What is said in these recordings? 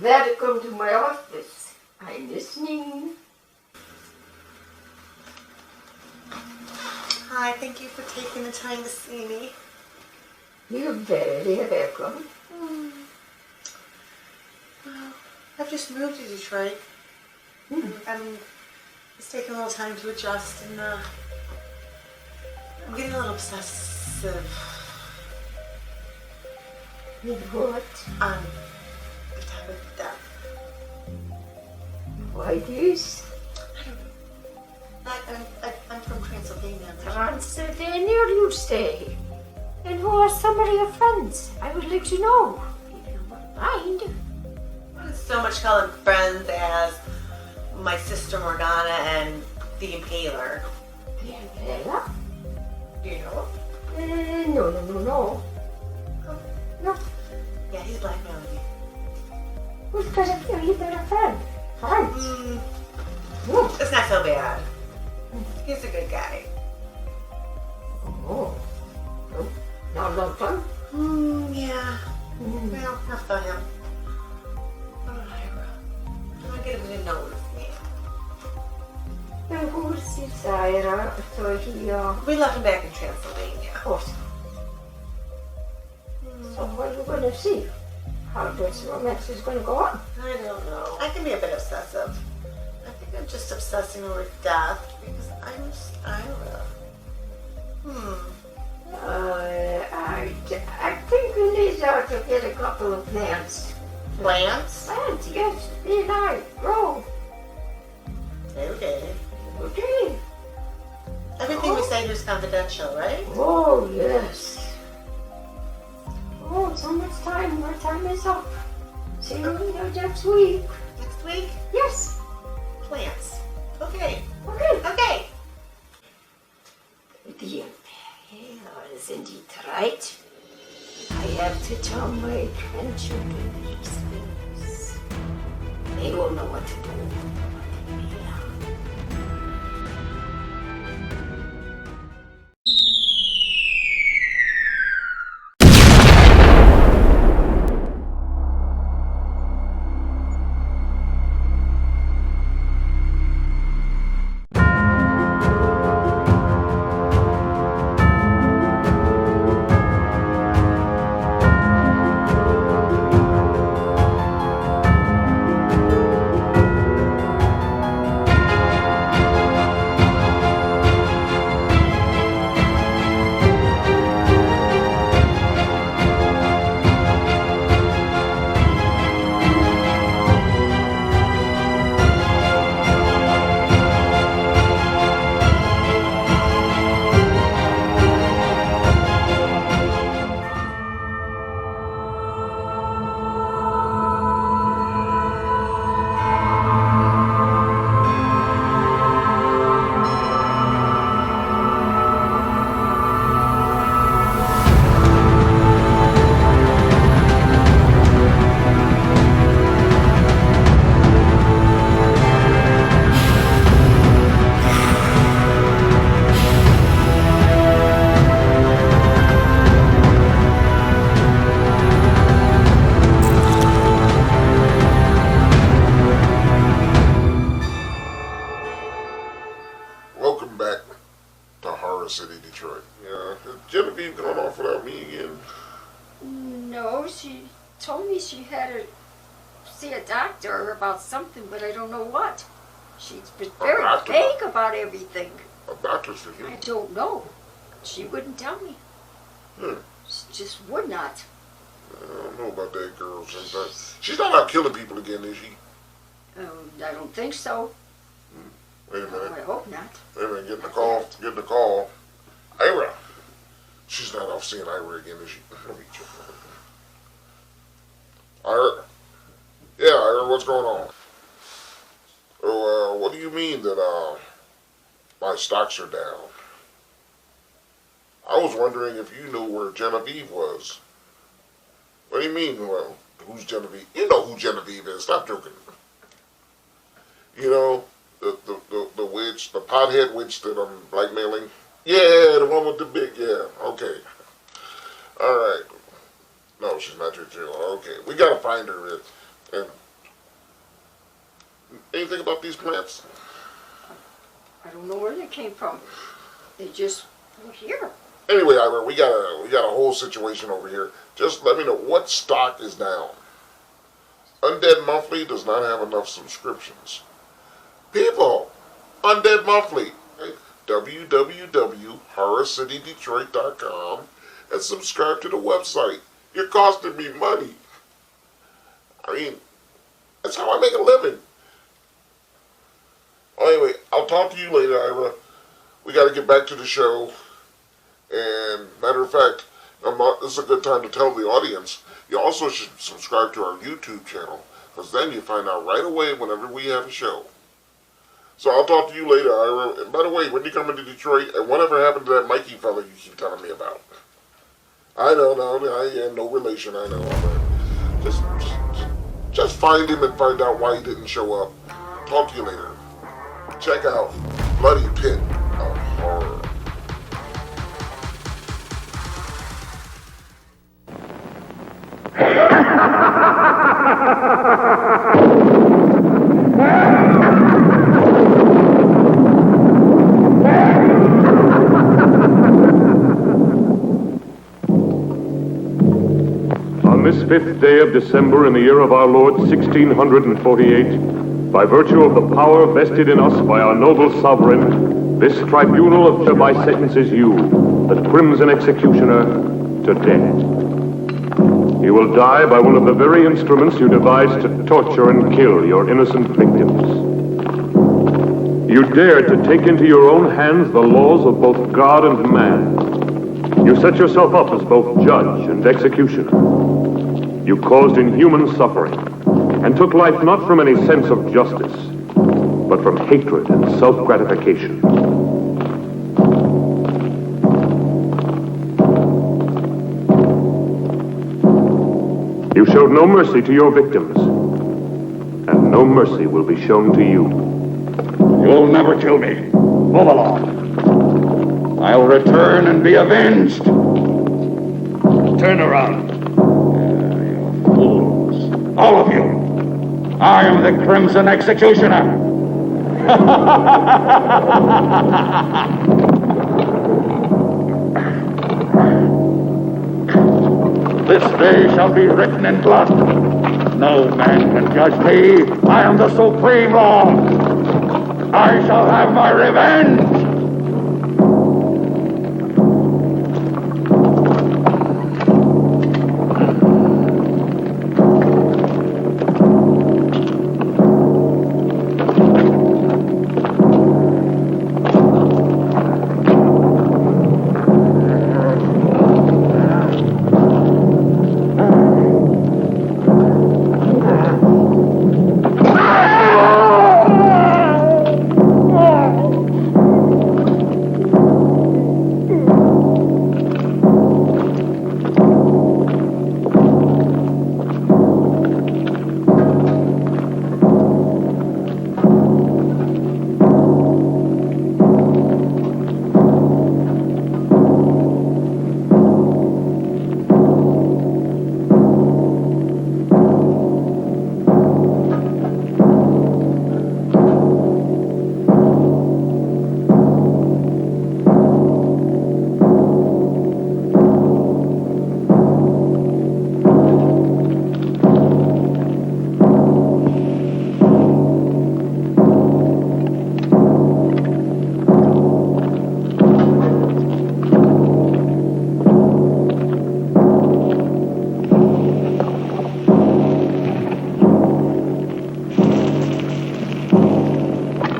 Welcome to my office. I'm listening. Hi, thank you for taking the time to see me. You're very welcome. Well, I've just moved to Detroit. It's taking a little time to adjust, and I'm getting a little obsessive. With what? The type of death. Why this? I don't know. I'm from Transylvania. Transylvania, you say? And who are some of your friends? I would like to know. If you wouldn't mind. Not so much calling friends as my sister Morgana and the Impaler. The Impaler? Do you know No. him? Oh. No. Yeah, he's blackmailing me. Well, because I feel you've been a friend. Friends. It's not so bad. He's a good guy. Oh. Not long time? Yeah. Well, enough about him. What about Ira? I get him to notice me. And who's this Ira? So he, We left him back in Transylvania. Of course. So what are you going to see? How this romance is going to go on? I don't know. I can be a bit obsessive. I think I'm just obsessing over death because I miss Ira. I think we need to get a couple of plants. Plants? Plants, yes. Be nice. Grow. Okay. Okay. Everything we say here is confidential, right? Oh, yes. Oh, so much time. Our time is up. See you next week. Next week? Yes. Plants. Okay. Okay. The Impaler is in Detroit. I have to tell my grandchildren these things. They will know what to do. Welcome back to Horror City, Detroit. Yeah, is Genevieve going off without me again? No, she told me she had to see a doctor about something, but I don't know what. She's been very vague about everything. A doctor's for you? I don't know. She wouldn't tell me. She just would not. I don't know about that girl sometimes. She's not out killing people again, is she? I don't think so. Wait a minute. I hope not. Wait a minute, getting the call. Ira. She's not off seeing Ira again, is she? Let me check. Ira? Yeah, Ira, what's going on? Oh, what do you mean that, my stocks are down? I was wondering if you knew where Genevieve was. What do you mean, well, who's Genevieve? You know who Genevieve is, stop joking. You know, the witch, the pothead witch that I'm blackmailing? Yeah, the one with the big, yeah, okay. Alright. No, she's not your girl. Okay, we gotta find her. And anything about these plants? I don't know where they came from. They just were here. Anyway, Ira, we got a whole situation over here. Just let me know what stock is down. Undead Monthly does not have enough subscriptions. People, Undead Monthly, www.horrorcitydetroit.com, and subscribe to the website. You're costing me money. I mean, that's how I make a living. Anyway, I'll talk to you later, Ira. We got to get back to the show. And matter of fact, this is a good time to tell the audience, you also should subscribe to our YouTube channel, because then you find out right away whenever we have a show. So I'll talk to you later, Ira. And by the way, when you come into Detroit, and whatever happened to that Mikey fella you keep telling me about? I know, no relation, I know. Just find him and find out why he didn't show up. Talk to you later. Check out Bloody Pit of Horror. On this 5th day of December in the year of our Lord 1648, by virtue of the power vested in us by our noble sovereign, this tribunal of hereby sentences you, the Crimson Executioner, to death. You will die by one of the very instruments you devised to torture and kill your innocent victims. You dared to take into your own hands the laws of both God and man. You set yourself up as both judge and executioner. You caused inhuman suffering and took life not from any sense of justice, but from hatred and self-gratification. You showed no mercy to your victims, and no mercy will be shown to you. You'll never kill me. Move along. I'll return and be avenged. Turn around. You fools. All of you. I am the Crimson Executioner. This day shall be written in blood. No man can judge me. I am the supreme law. I shall have my revenge.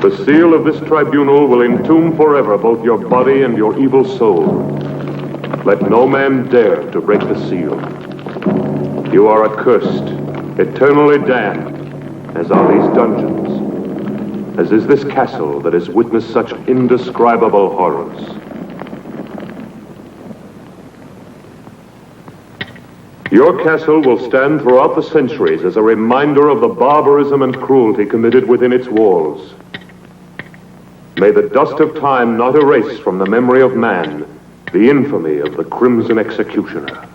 The seal of this tribunal will entomb forever both your body and your evil soul. Let no man dare to break the seal. You are accursed, eternally damned, as are these dungeons, as is this castle that has witnessed such indescribable horrors. Your castle will stand throughout the centuries as a reminder of the barbarism and cruelty committed within its walls. May the dust of time not erase from the memory of man the infamy of the Crimson Executioner.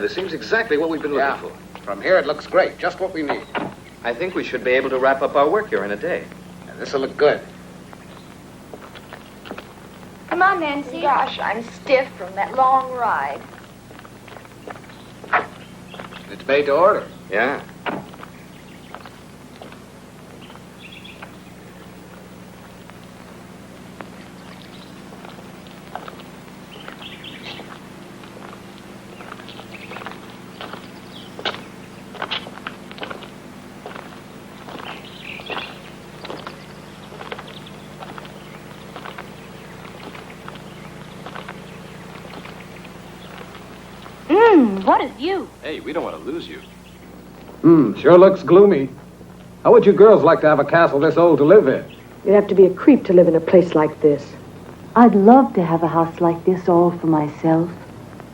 This seems exactly what we've been looking for. From here it looks great, just what we need. I think we should be able to wrap up our work here in a day. And this'll look good. Come on, Nancy. Gosh, I'm stiff from that long ride. It's made to order. Yeah. What is you? Hey, we don't want to lose you. Sure looks gloomy. How would you girls like to have a castle this old to live in? You'd have to be a creep to live in a place like this. I'd love to have a house like this all for myself.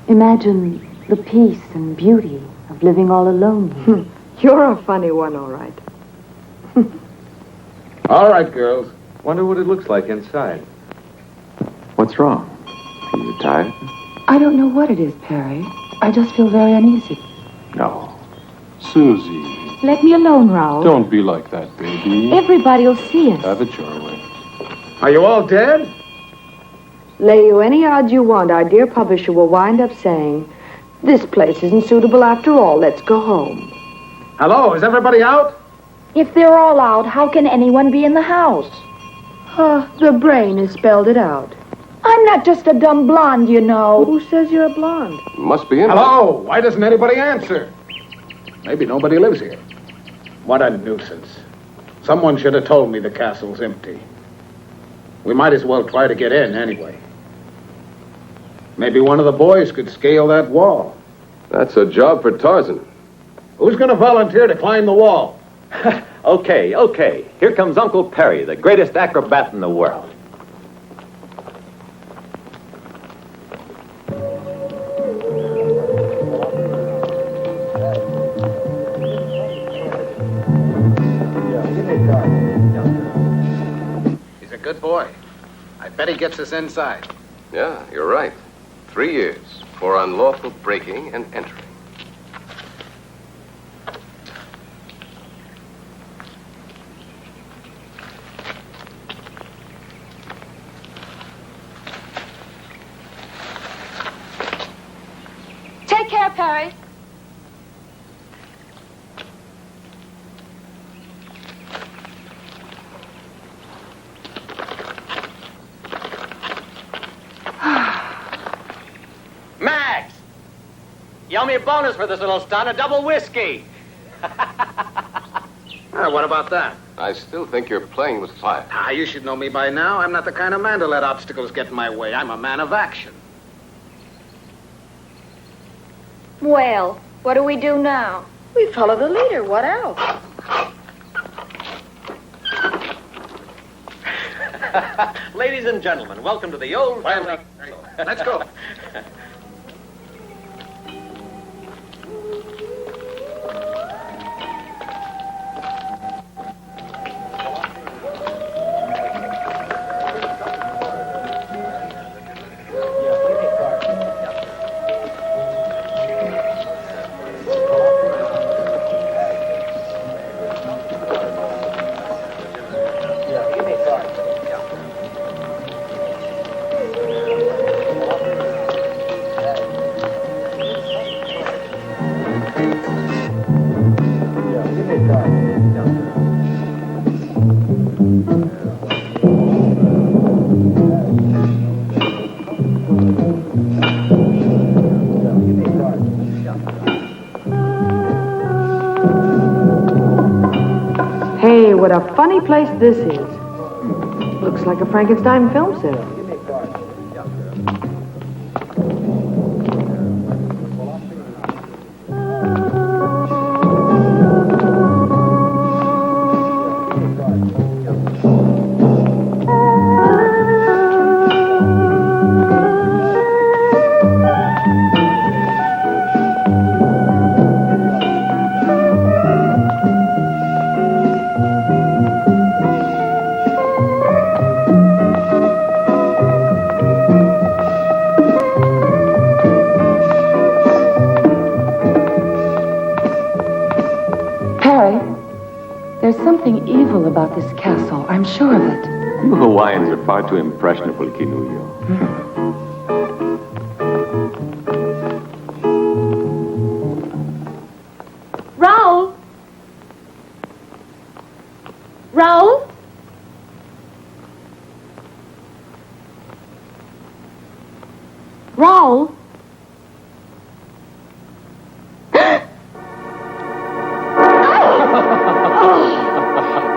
Imagine the peace and beauty of living all alone here. You're a funny one, all right. All right, girls. Wonder what it looks like inside. What's wrong? Are you tired? I don't know what it is, Perry. I just feel very uneasy. No. Susie. Let me alone, Raoul. Don't be like that, baby. Everybody'll see us. Have it your way. Are you all dead? Lay you any odds you want, our dear publisher will wind up saying, this place isn't suitable after all, let's go home. Hello, is everybody out? If they're all out, how can anyone be in the house? The brain has spelled it out. I'm not just a dumb blonde, you know. Who says you're a blonde? Must be in. Hello, why doesn't anybody answer? Maybe nobody lives here. What a nuisance. Someone should have told me the castle's empty. We might as well try to get in anyway. Maybe one of the boys could scale that wall. That's a job for Tarzan. Who's going to volunteer to climb the wall? Okay. Here comes Uncle Perry, the greatest acrobat in the world. He's a good boy. I bet he gets us inside. Yeah, you're right. 3 years for unlawful breaking and entering. Take care, Perry. Max! You owe me a bonus for this little stunt, a double whiskey. What about that? I still think you're playing with fire. You should know me by now. I'm not the kind of man to let obstacles get in my way. I'm a man of action. Well, what do we do now? We follow the leader, what else? Ladies and gentlemen, welcome to the old family. Let's go. Hey, what a funny place this is. Looks like a Frankenstein film set. something evil about this castle. I'm sure of it. You Hawaiians are far too impressionable, Kinuyo. Raoul? Raoul? Raoul?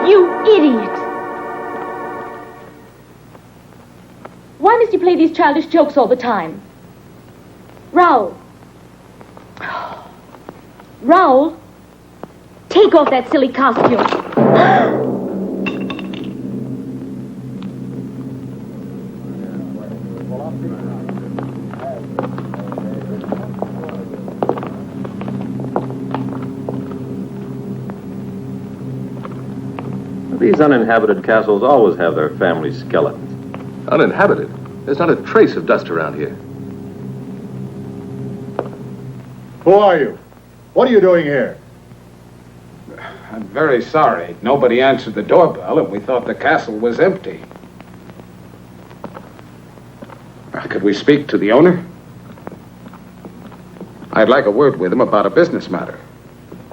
You idiot! Why must you play these childish jokes all the time? Raoul. Raoul, take off that silly costume. These uninhabited castles always have their family skeletons. Uninhabited? There's not a trace of dust around here. Who are you? What are you doing here? I'm very sorry. Nobody answered the doorbell, and we thought the castle was empty. Could we speak to the owner? I'd like a word with him about a business matter.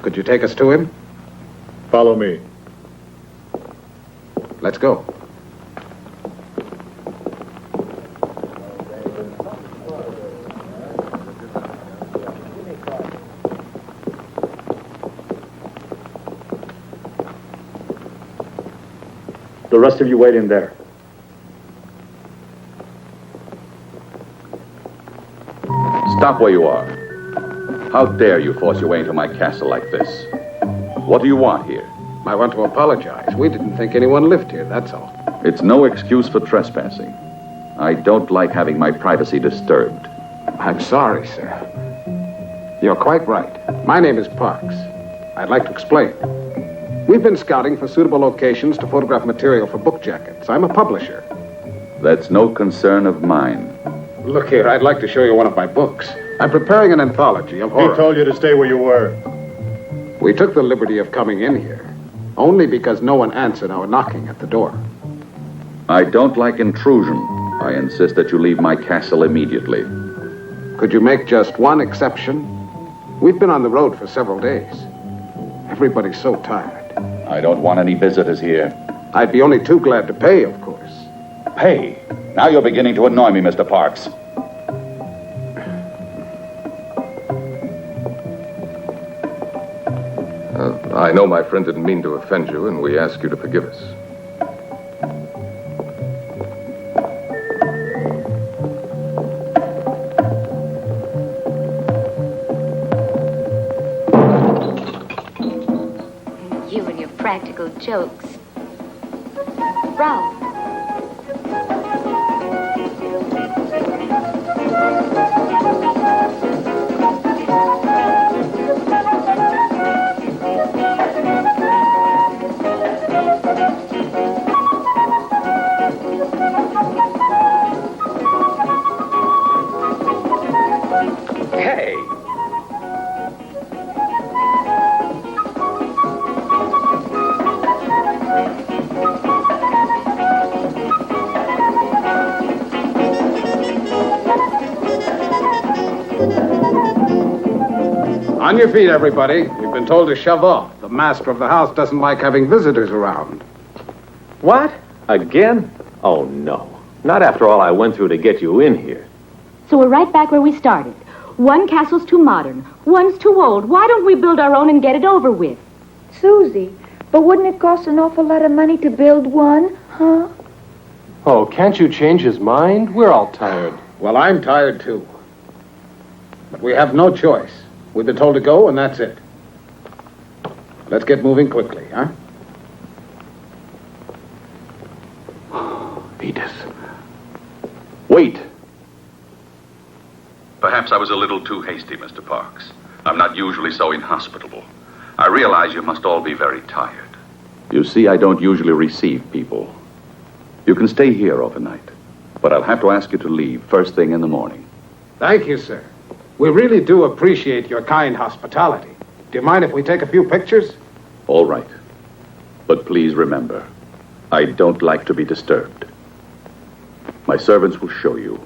Could you take us to him? Follow me. Let's go. The rest of you wait in there. Stop where you are. How dare you force your way into my castle like this? What do you want here? I want to apologize. We didn't think anyone lived here, that's all. It's no excuse for trespassing. I don't like having my privacy disturbed. I'm sorry, sir. You're quite right. My name is Parks. I'd like to explain. We've been scouting for suitable locations to photograph material for book jackets. I'm a publisher. That's no concern of mine. Look here, I'd like to show you one of my books. I'm preparing an anthology of horror. He told you to stay where you were. We took the liberty of coming in here, only because no one answered our knocking at the door. I don't like intrusion. I insist that you leave my castle immediately. Could you make just one exception? We've been on the road for several days. Everybody's so tired. I don't want any visitors here. I'd be only too glad to pay, of course. Pay? Now you're beginning to annoy me, Mr. Parks. I know my friend didn't mean to offend you, and we ask you to forgive us. You and your practical jokes. Ralph. On your feet, everybody. You've been told to shove off. The master of the house doesn't like having visitors around. What? Again? Oh, no. Not after all I went through to get you in here. So we're right back where we started. One castle's too modern. One's too old. Why don't we build our own and get it over with? Susie, but wouldn't it cost an awful lot of money to build one, huh? Oh, can't you change his mind? We're all tired. Well, I'm tired, too. But we have no choice. We've been told to go, and that's it. Let's get moving quickly, huh? Edith. Wait. Perhaps I was a little too hasty, Mr. Parks. I'm not usually so inhospitable. I realize you must all be very tired. You see, I don't usually receive people. You can stay here overnight, but I'll have to ask you to leave first thing in the morning. Thank you, sir. We really do appreciate your kind hospitality. Do you mind if we take a few pictures? All right. But please remember, I don't like to be disturbed. My servants will show you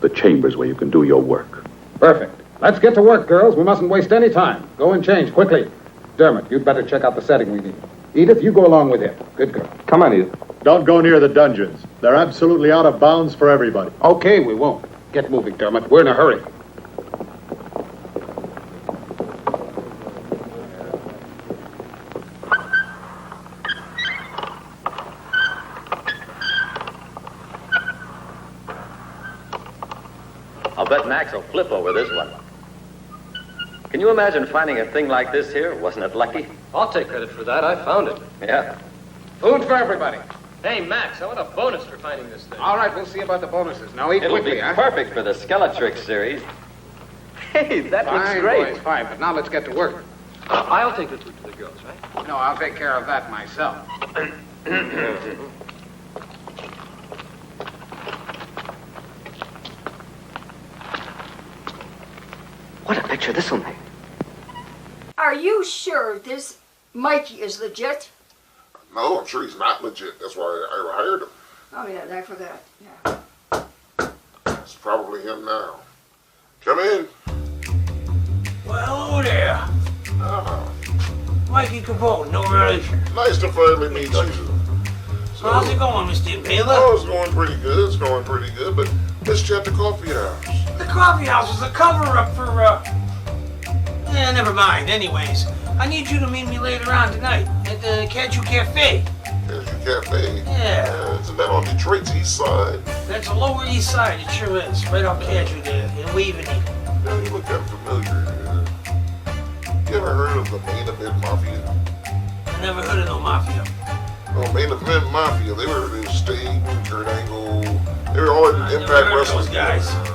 the chambers where you can do your work. Perfect. Let's get to work, girls. We mustn't waste any time. Go and change quickly. Dermot, you'd better check out the setting we need. Edith, you go along with him. Good girl. Come on, Edith. Don't go near the dungeons. They're absolutely out of bounds for everybody. Okay, we won't. Get moving, Dermot. We're in a hurry. I'll bet Max will flip over this one. Can you imagine finding a thing like this here? Wasn't it lucky? I'll take credit for that. I found it. Yeah. Food for everybody. Hey, Max, I want a bonus for finding this thing. All right, we'll see about the bonuses. Now eat It'll quickly, be huh? perfect for the Skeletrix series. Hey, that looks Fine, great. boys, fine. But now let's get to work. I'll take the food to the girls, right? No, I'll take care of that myself. What a picture this will make. Are you sure this Mikey is legit? No, I'm sure he's not legit. That's why I hired him. Oh, yeah, I forgot. Yeah. It's probably him now. Come in. Well, hello there. Ah, Mikey Capone, no relation. nice to finally meet you. So, How's it going, Mr. Impaler? oh, it's going pretty good. It's going pretty good. But let's chat the coffee house. The coffee house is a cover-up for, never mind. Anyways, I need you to meet me later on tonight at the Caju Cafe. Caju Cafe? Yeah. Isn't that on Detroit's east side? That's the Lower East Side, it sure is. Right on Caju there, in Waveney. Yeah, you look kind of familiar. You ever heard of the Main Event Mafia? I never heard of no mafia. Oh, Main Event Mafia. They were the Sting, Kurt Angle. They were all in I never Impact heard of Wrestling. those guys.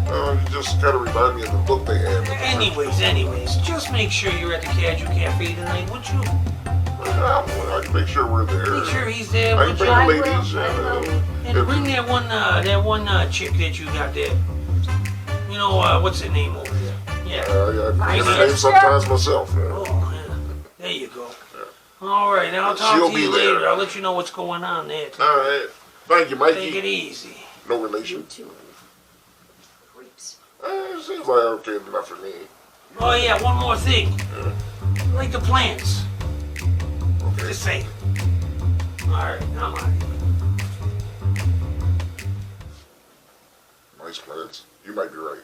You just kind of remind me of the look they had. Anyways, just make sure you're at the Caju Cafe tonight, would you? I can make sure we're there. Make sure he's there. I would can you? bring the ladies. And bring that one chick that you got there. You know, what's her name over there? Yeah. I forget the name sometimes myself. Oh, yeah. There you go. All right, I'll talk She'll to you be there. later. I'll let you know what's going on there. All right. Thank you, Mikey. Take it easy. No relation. Creeps. Seems like okay enough for me. Oh, yeah, one more thing. Like the plants. Okay. Just say. All right, I'm out of here. Nice plants. You might be right.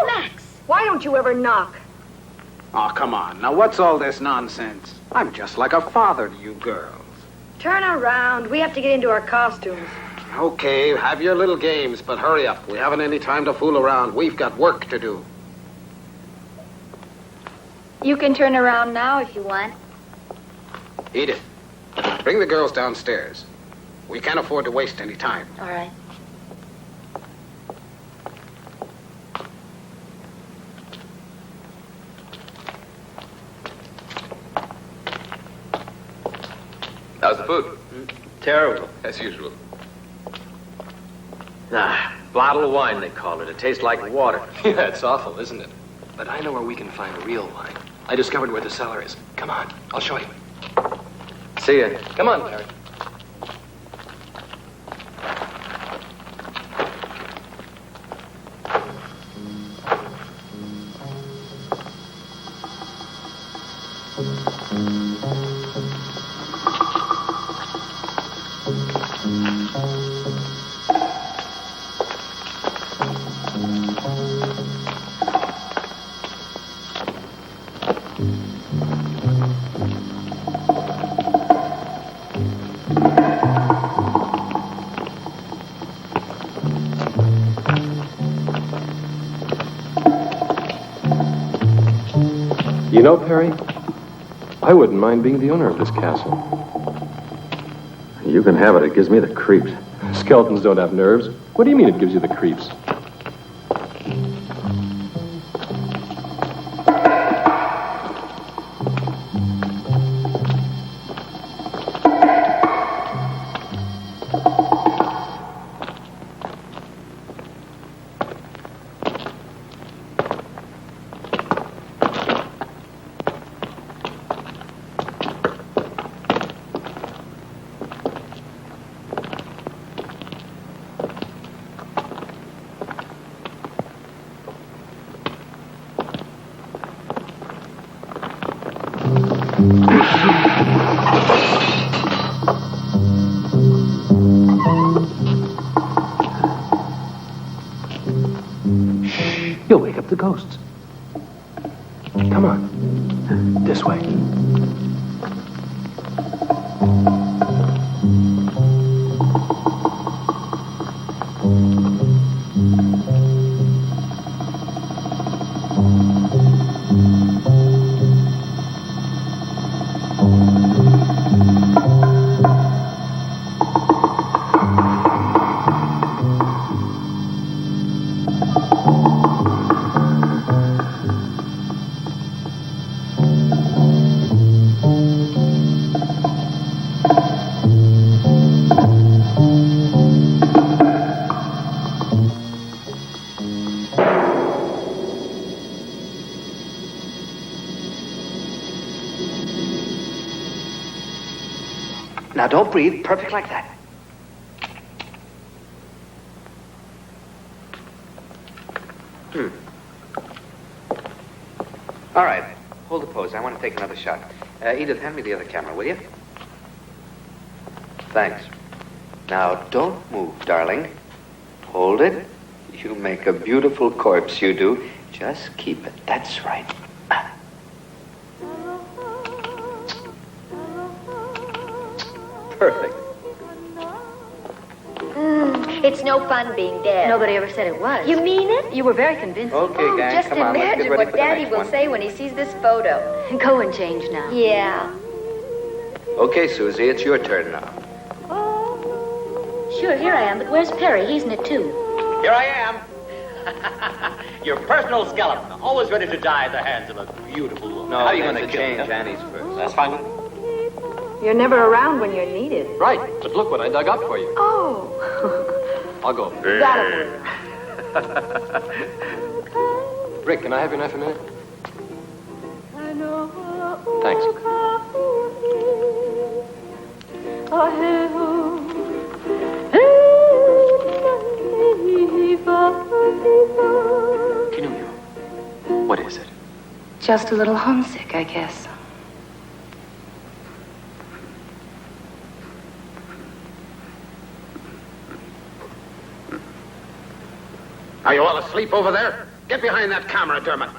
Max, why don't you ever knock? Oh, come on. Now, what's all this nonsense? I'm just like a father to you girls. Turn around. We have to get into our costumes. Okay, have your little games, but hurry up. We haven't any time to fool around. We've got work to do. You can turn around now if you want. Edith, bring the girls downstairs. We can't afford to waste any time. All right. How's the food? Terrible. As usual. Bottle of wine, they call it. It tastes like water. Yeah, it's awful, isn't it? But I know where we can find real wine. I discovered where the cellar is. Come on, I'll show you. See ya. Come on, Larry. You know, Perry, I wouldn't mind being the owner of this castle. You can have it. It gives me the creeps. Skeletons don't have nerves. What do you mean it gives you the creeps? You'll wake up the ghosts. Come on. This way. Now don't breathe. Perfect like that. All right. Hold the pose. I want to take another shot. Edith, hand me the other camera, will you? Thanks. Now don't move, darling. Hold it. You make a beautiful corpse, you do. Just keep it. That's right. Perfect. It's no fun being dead. Nobody ever said it was. You mean it? You were very convincing. Okay, gang, Just come on. Let's imagine get ready what for the Daddy next will one. say when he sees this photo. Go and change now. Yeah. Okay, Susie, it's your turn now. Sure, here I am, but where's Perry? He's in it too. Here I am. Your personal skeleton, always ready to die at the hands of a beautiful woman. No, How are you that's going to a change. kill me? Annie's first. That's fine with me. You're never around when you're needed. Right, but look what I dug up for you. Oh. I'll go. That'll work. Rick, can I have your knife a minute? Thanks. Kinunio, what is it? Just a little homesick, I guess. Are you all asleep over there? Get behind that camera, Dermot.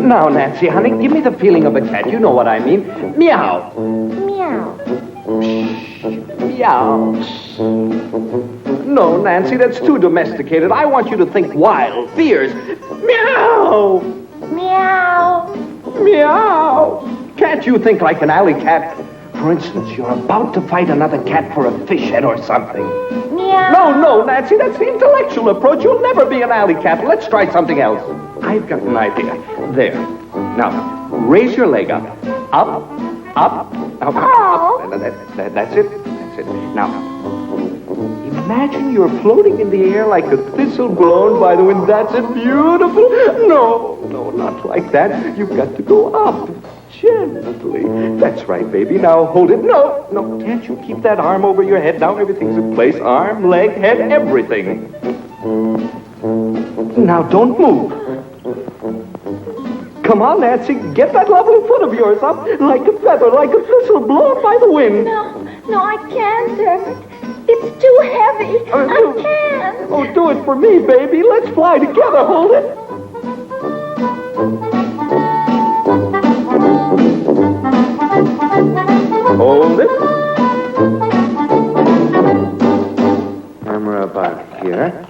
Now, Nancy, honey, give me the feeling of a cat. You know what I mean. Meow. Meow. Meow. No, Nancy, that's too domesticated. I want you to think wild, fierce. Meow. Meow. Meow. Can't you think like an alley cat? For instance, you're about to fight another cat for a fish head or something. Meow. No, Nancy, that's the intellectual approach. You'll never be an alley cat. Let's try something else. I've got an idea. There. Now, raise your leg up. Up. That's it. Now, imagine you're floating in the air like a thistle blown by the wind. That's it. Beautiful. No, not like that. You've got to go up. Gently. That's right, baby. Now hold it. No. Can't you keep that arm over your head? Now everything's in place. Arm, leg, head, everything. Now don't move. Come on, Nancy. Get that lovely foot of yours up like a feather, like a thistle blown by the wind. No, I can't, Dermot. It's too heavy. I can't. Oh, do it for me, baby. Let's fly together. Hold it. Hold it. Camera about here.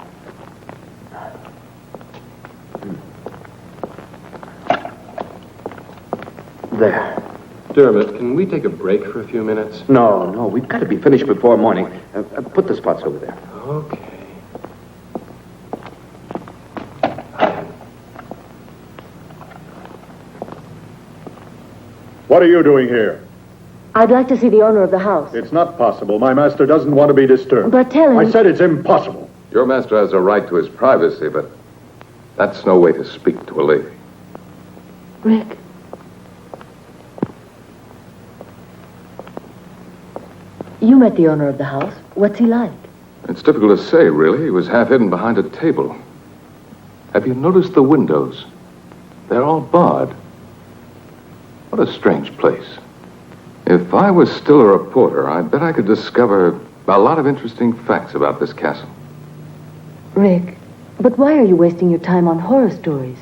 There. Dermot, can we take a break for a few minutes? No, we've got to be finished before morning. Put the spots over there. Okay. What are you doing here? I'd like to see the owner of the house. It's not possible. My master doesn't want to be disturbed. But tell him... I said it's impossible. Your master has a right to his privacy, but that's no way to speak to a lady. Rick. You met the owner of the house. What's he like? It's difficult to say, really. He was half hidden behind a table. Have you noticed the windows? They're all barred. What a strange place. If I was still a reporter, I bet I could discover a lot of interesting facts about this castle. Rick, but why are you wasting your time on horror stories?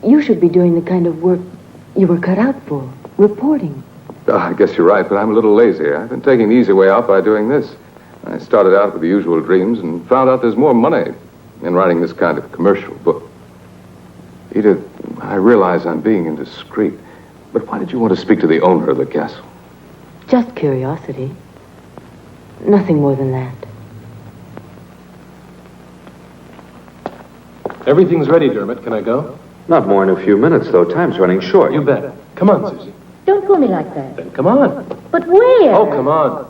You should be doing the kind of work you were cut out for, reporting. I guess you're right, but I'm a little lazy. I've been taking the easy way out by doing this. I started out with the usual dreams and found out there's more money in writing this kind of commercial book. Edith, I realize I'm being indiscreet, but why did you want to speak to the owner of the castle? Just curiosity. Nothing more than that. Everything's ready, Dermot. Can I go? Not more in a few minutes, though. Time's running short. You bet. Come on, Susie. Don't pull me like that. Then come on. But where? Oh, come on.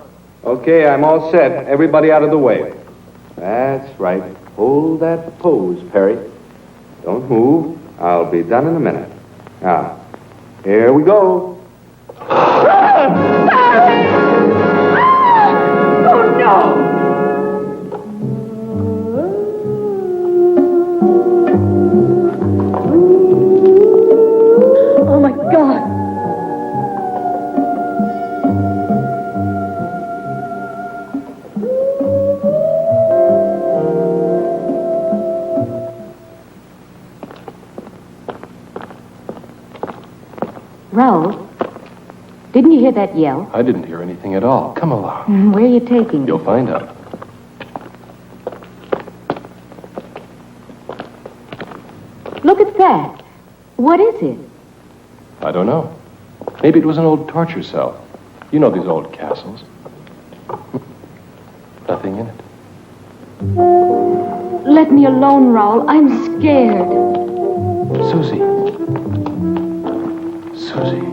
Okay, I'm all set. Everybody out of the way. That's right. Hold that pose, Perry. Don't move. I'll be done in a minute. Now, here we go. Oh, no! Oh, my God. Raoul, didn't you hear that yell? I didn't hear anything at all. Come along. Where are you taking me? You'll find out. Look at that. What is it? I don't know. Maybe it was an old torture cell. You know these old castles. Nothing in it. Let me alone, Raoul. I'm scared. Susie. Susie.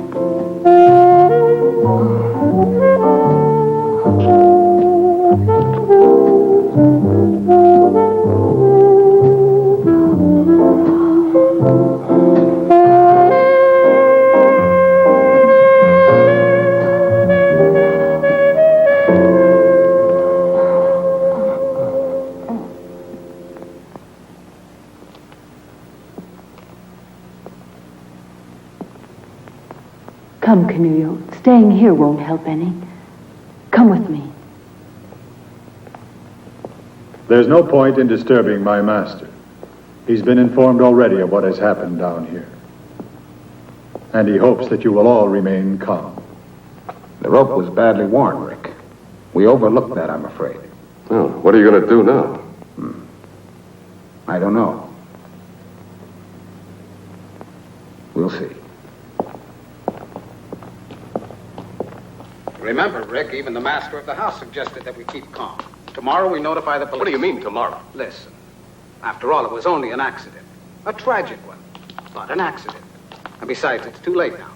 Come, Camillo. Staying here won't help any. Come with me. There's no point in disturbing my master. He's been informed already of what has happened down here. And he hopes that you will all remain calm. The rope was badly worn, Rick. We overlooked that, I'm afraid. Well, what are you going to do now? I don't know. We'll see. Remember, Rick, even the master of the house suggested that we keep calm. Tomorrow we notify the police. What do you mean, tomorrow? Listen. After all, it was only an accident. A tragic one. But an accident. And besides, it's too late now.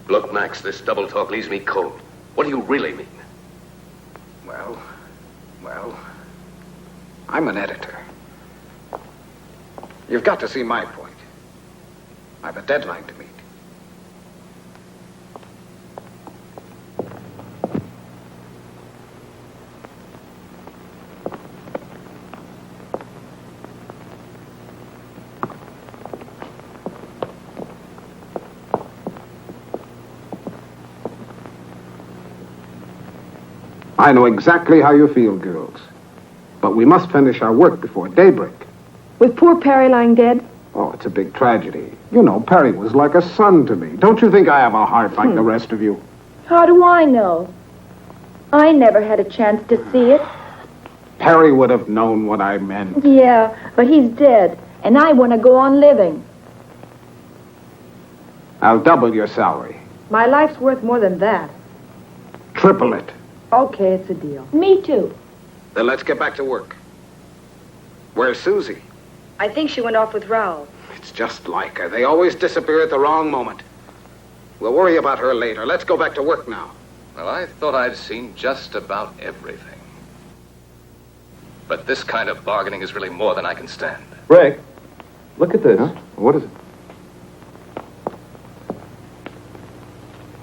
Look, Max, this double talk leaves me cold. What do you really mean? Well, I'm an editor. You've got to see my point. I've a deadline to meet. I know exactly how you feel, girls. But we must finish our work before daybreak. With poor Perry lying dead? Oh, it's a big tragedy. You know, Perry was like a son to me. Don't you think I have a heart like the rest of you? How do I know? I never had a chance to see it. Perry would have known what I meant. Yeah, but he's dead, and I want to go on living. I'll double your salary. My life's worth more than that. Triple it. Okay, it's a deal. Me too. Then let's get back to work. Where's Susie? I think she went off with Raoul. It's just like her. They always disappear at the wrong moment. We'll worry about her later. Let's go back to work now. Well, I thought I'd seen just about everything. But this kind of bargaining is really more than I can stand. Rick, look at this. Huh? What is it?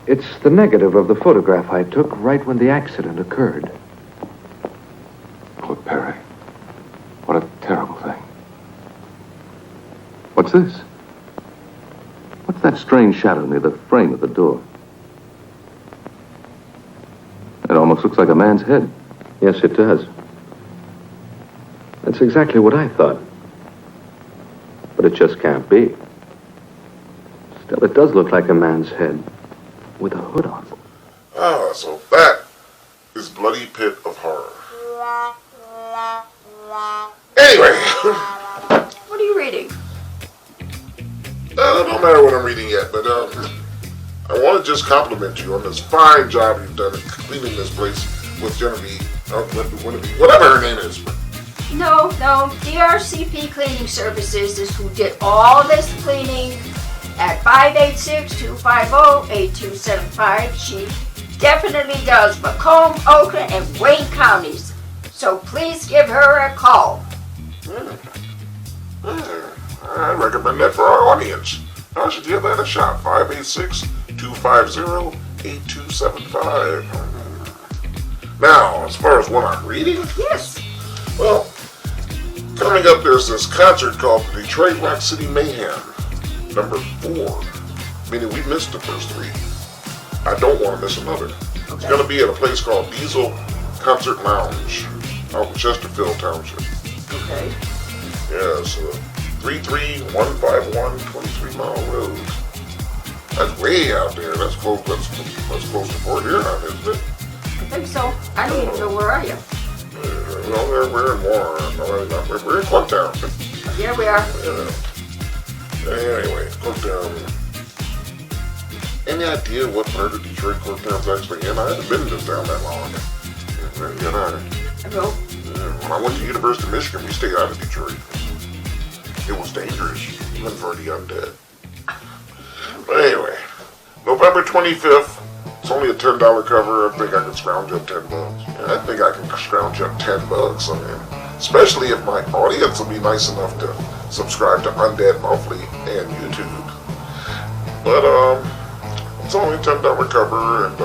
It's the negative of the photograph I took right when the accident occurred. Poor Perry. What a terrible thing. What's this? What's that strange shadow near the frame of the door? It almost looks like a man's head. Yes, it does. That's exactly what I thought. But it just can't be. Still, it does look like a man's head with a hood on. Ah, so that is Bloody Pit of Horror. Anyway. What are you reading? It don't matter what I'm reading yet, but I want to just compliment you on this fine job you've done in cleaning this place with Genevieve, whatever her name is. No, DRCP Cleaning Services is who did all this cleaning at 586-250-8275. She definitely does Macomb, Oakland, and Wayne counties. So please give her a call. I recommend that for our audience. I should give that a shot. 586-250-8275. Now, as far as what I'm reading? Yes. Well, coming up, there's this concert called the Detroit Rock City Mayhem, number 4. Meaning we missed the first 3. I don't want to miss another. Okay. It's going to be at a place called Diesel Concert Lounge out in Chesterfield Township. Okay. Yeah, so 33151 23 Mile Road. That's way out there. That's close to Fort Huron, isn't it? I think so. I don't even know where I am. No, we're in Warren. We're in Clubtown. Yeah, we are. Yeah. Anyway, Clubtown. Any idea what part of Detroit Clubtown's actually in? I haven't been in this town that long. No. When I went to University of Michigan, we stayed out of Detroit. It was dangerous, even for the undead. But anyway, November 25th. It's only a $10 cover. I think I can scrounge up $10. Yeah, I think I can scrounge up $10. I mean, especially if my audience will be nice enough to subscribe to Undead Monthly and YouTube. But it's only a $10 cover, and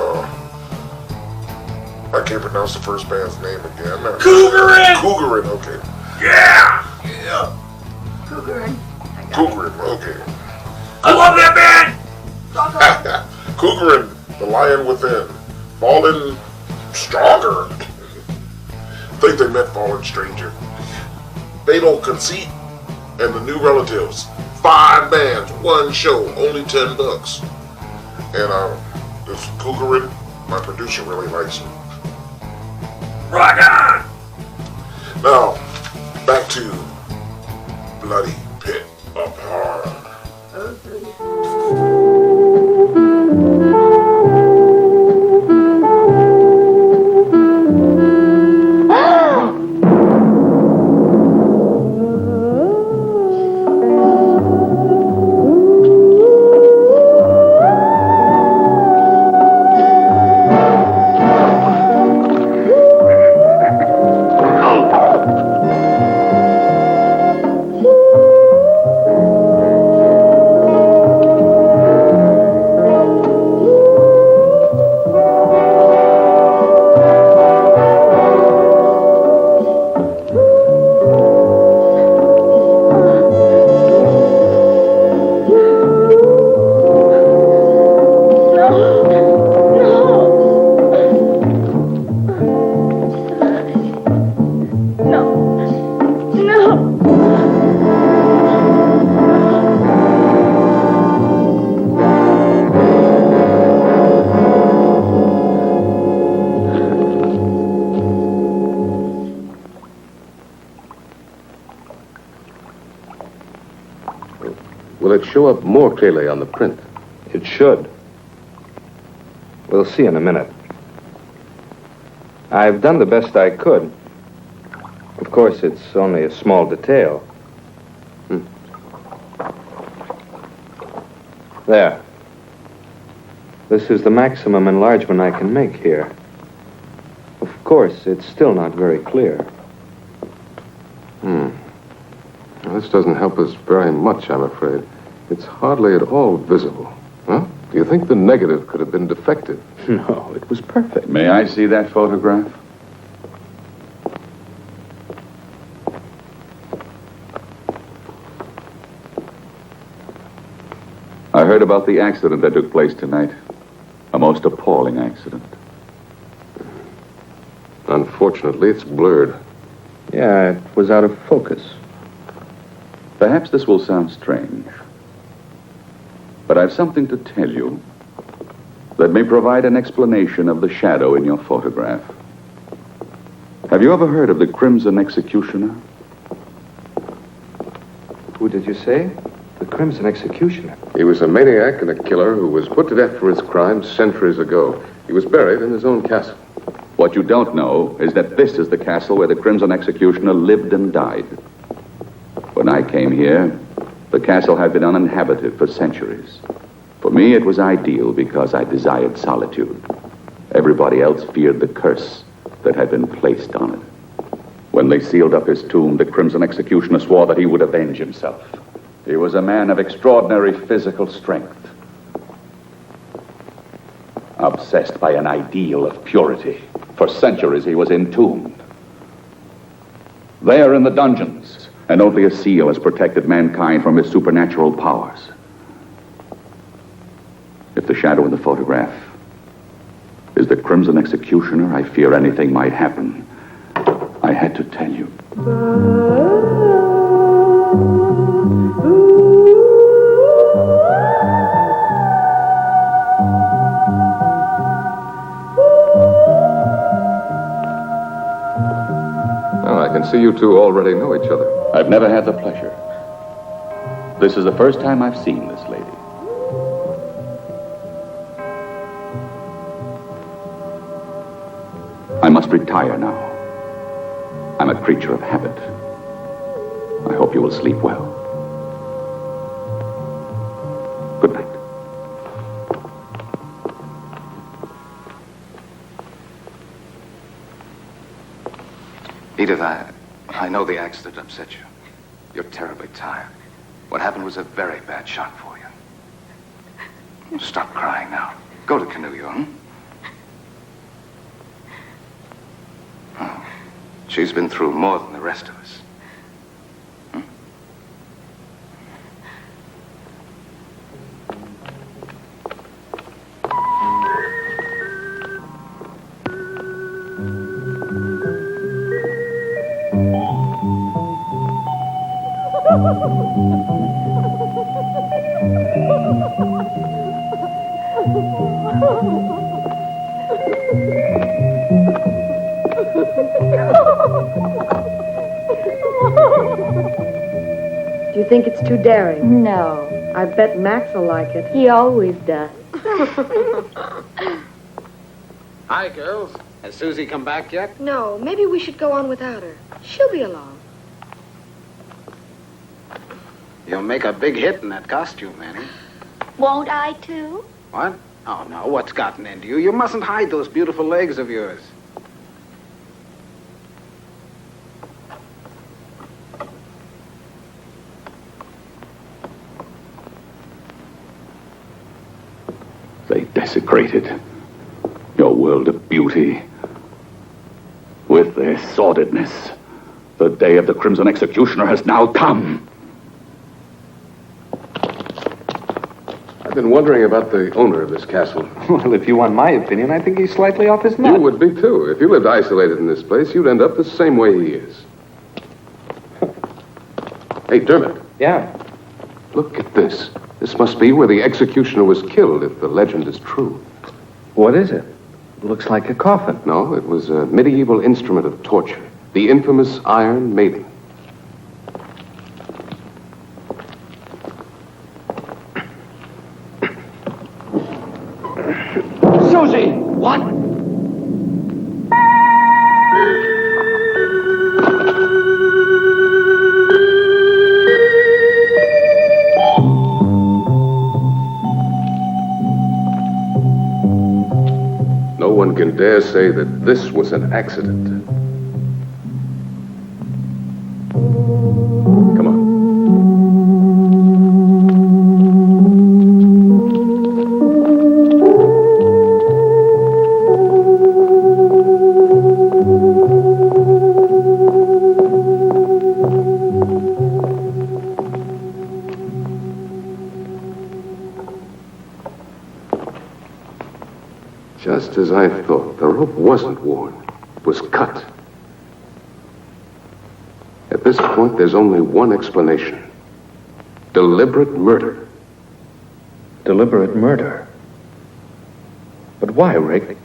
I can't pronounce the first band's name again. Cougarin, okay. Yeah. Cougarin, okay. I love that band. Cougarin. The Lion Within. Fallen Stronger. I think they meant Fallen Stranger. Fatal Conceit and the New Relatives. 5 bands, 1 show, only $10. And this Cougarin, my producer really likes me. Rock on! Now, back to Bloody Pit of Horror. Will it show up more clearly on the print? It should. We'll see in a minute. I've done the best I could. Of course, it's only a small detail. There. This is the maximum enlargement I can make here. Of course, it's still not very clear. Well, this doesn't help us very much, I'm afraid. It's hardly at all visible. Huh? Do you think the negative could have been defective? No, it was perfect. May I see that photograph? I heard about the accident that took place tonight. A most appalling accident. Unfortunately, it's blurred. Yeah, it was out of focus. Perhaps this will sound strange, but I've something to tell you that may provide an explanation of the shadow in your photograph. Have you ever heard of the Crimson Executioner? Who did you say? The Crimson Executioner? He was a maniac and a killer who was put to death for his crimes centuries ago. He was buried in his own castle. What you don't know is that this is the castle where the Crimson Executioner lived and died. When I came here, the castle had been uninhabited for centuries. For me, it was ideal because I desired solitude. Everybody else feared the curse that had been placed on it. When they sealed up his tomb, the Crimson Executioner swore that he would avenge himself. He was a man of extraordinary physical strength, obsessed by an ideal of purity. For centuries, he was entombed. There in the dungeons, and only a seal has protected mankind from his supernatural powers. If the shadow in the photograph is the Crimson Executioner, I fear anything might happen. I had to tell you. Well, I can see you two already know each other. I've never had the pleasure. This is the first time I've seen this lady. I must retire now. I'm a creature of habit. I hope you will sleep well. Good night. Edith, I know the accident upset you. You're terribly tired. What happened was a very bad shock for you. Stop crying now. Go to Canoe, hmm? Oh, she's been through more than the rest of us. Do you think it's too daring? No. I bet Max will like it. He always does. Hi, girls. Has Susie come back yet? No, maybe we should go on without her. She'll be along. You'll make a big hit in that costume, Annie. Won't I, too? What? Oh, no. What's gotten into you? You mustn't hide those beautiful legs of yours. They desecrated your world of beauty with their sordidness. The day of the Crimson Executioner has now come. I've been wondering about the owner of this castle. Well, if you want my opinion, I think he's slightly off his nut. You would be, too. If you lived isolated in this place, you'd end up the same way he is. Hey, Dermot. Yeah? Look at this. This must be where the executioner was killed, if the legend is true. What is it? It looks like a coffin. No, it was a medieval instrument of torture. The infamous Iron Maiden. Susie! What? No one can dare say that this was an accident. Come on. Just as I thought, the rope wasn't worn. It was cut. At this point, there's only one explanation. Deliberate murder. Deliberate murder? But why, Rick?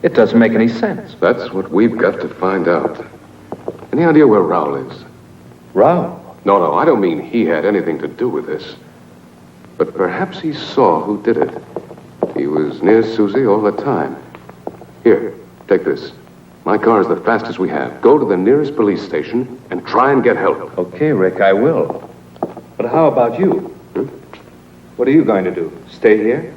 It doesn't make any sense. That's what we've got to find out. Any idea where Raoul is? Raoul? No, I don't mean he had anything to do with this. But perhaps he saw who did it. He was near Susie all the time. Here, take this. My car is the fastest we have. Go to the nearest police station and try and get help. Okay, Rick, I will. But how about you? What are you going to do? Stay here?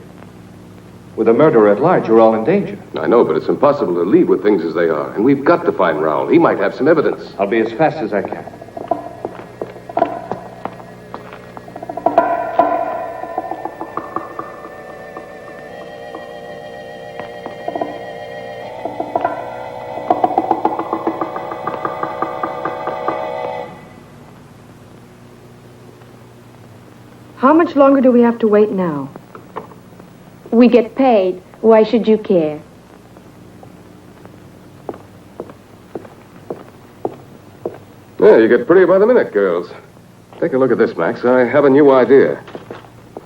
With a murderer at large, you're all in danger. I know, but it's impossible to leave with things as they are. And we've got to find Raoul. He might have some evidence. I'll be as fast as I can. How much longer do we have to wait now? We get paid. Why should you care? Yeah, you get prettier by the minute, girls. Take a look at this, Max. I have a new idea.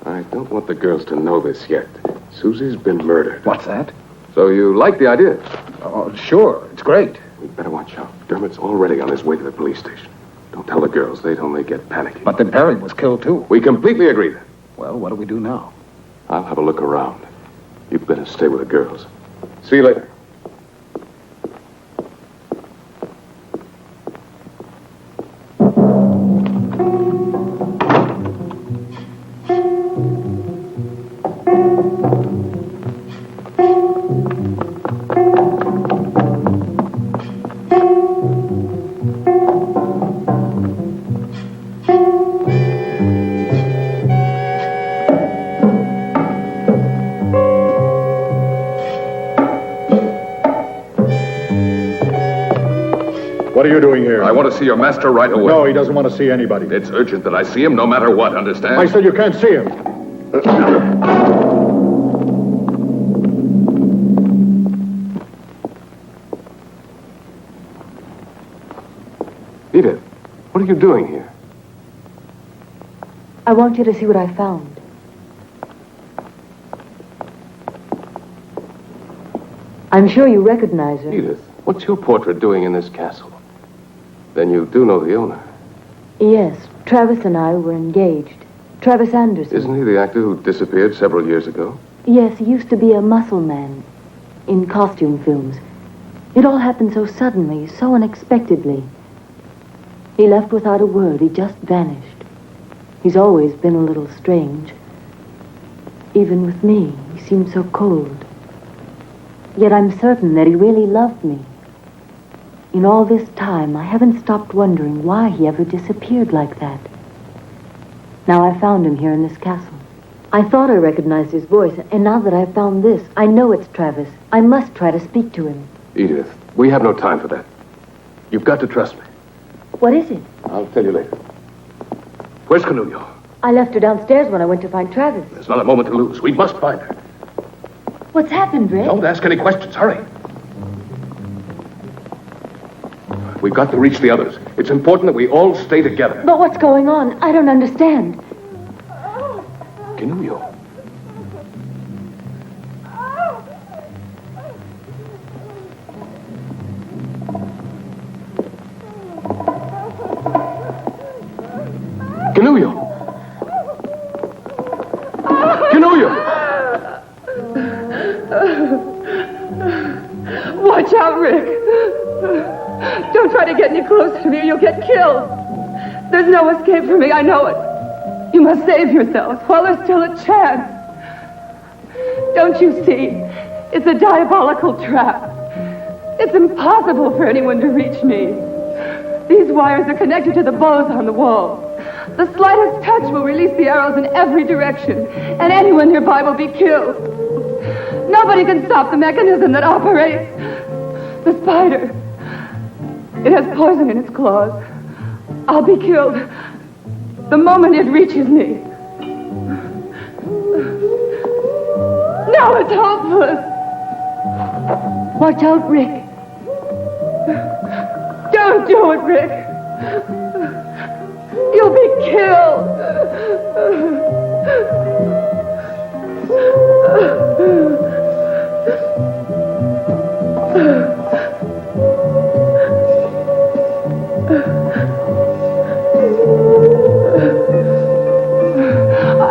I don't want the girls to know this yet. Susie's been murdered. What's that? So you like the idea? Oh, sure. It's great. We'd better watch out. Dermot's already on his way to the police station. Don't tell the girls. They'd only get panicky. But then Perry was killed, too. We completely agree. Well, what do we do now? I'll have a look around. You better stay with the girls. See you later. What are you doing here? I want to see your master right away. No, he doesn't want to see anybody. It's urgent that I see him no matter what, understand? I said you can't see him. Edith, what are you doing here? I want you to see what I found. I'm sure you recognize her. Edith, what's your portrait doing in this castle? Then you do know the owner. Yes, Travis and I were engaged. Travis Anderson. Isn't he the actor who disappeared several years ago? Yes, he used to be a muscle man in costume films. It all happened so suddenly, so unexpectedly. He left without a word. He just vanished. He's always been a little strange. Even with me, he seemed so cold. Yet I'm certain that he really loved me. In all this time, I haven't stopped wondering why he ever disappeared like that. Now I found him here in this castle. I thought I recognized his voice, and now that I've found this, I know it's Travis. I must try to speak to him. Edith, we have no time for that. You've got to trust me. What is it? I'll tell you later. Where's Canulio? I left her downstairs when I went to find Travis. There's not a moment to lose. We must find her. What's happened, Rick? Don't ask any questions. Hurry. We've got to reach the others. It's important that we all stay together. But what's going on? I don't understand. Canulio. Canulio! Canulio! Watch out, Rick. Don't try to get any closer to me or you'll get killed. There's no escape for me, I know it. You must save yourself while there's still a chance. Don't you see? It's a diabolical trap. It's impossible for anyone to reach me. These wires are connected to the bows on the wall. The slightest touch will release the arrows in every direction, and anyone nearby will be killed. Nobody can stop the mechanism that operates. The spider. It has poison in its claws. I'll be killed the moment it reaches me. Now it's hopeless. Watch out, Rick. Don't do it, Rick. You'll be killed.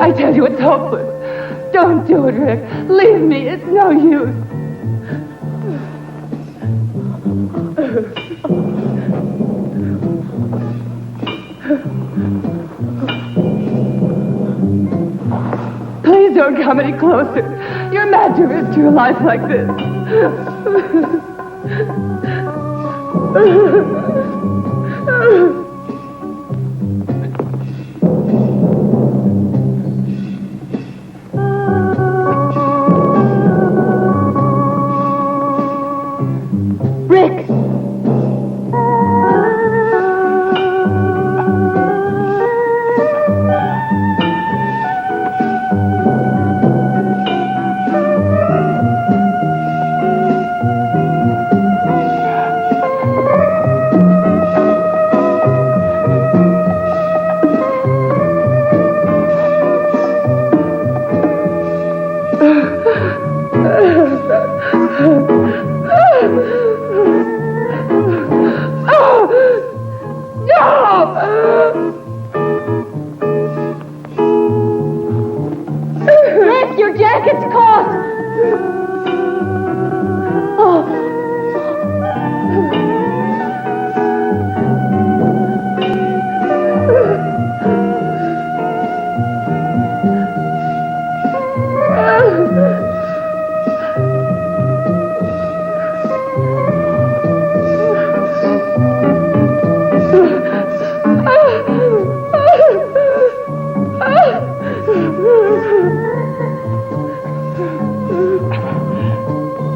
I tell you, it's hopeless. Don't do it, Rick. Leave me. It's no use. Please don't come any closer. You're mad to risk your life like this. Rick!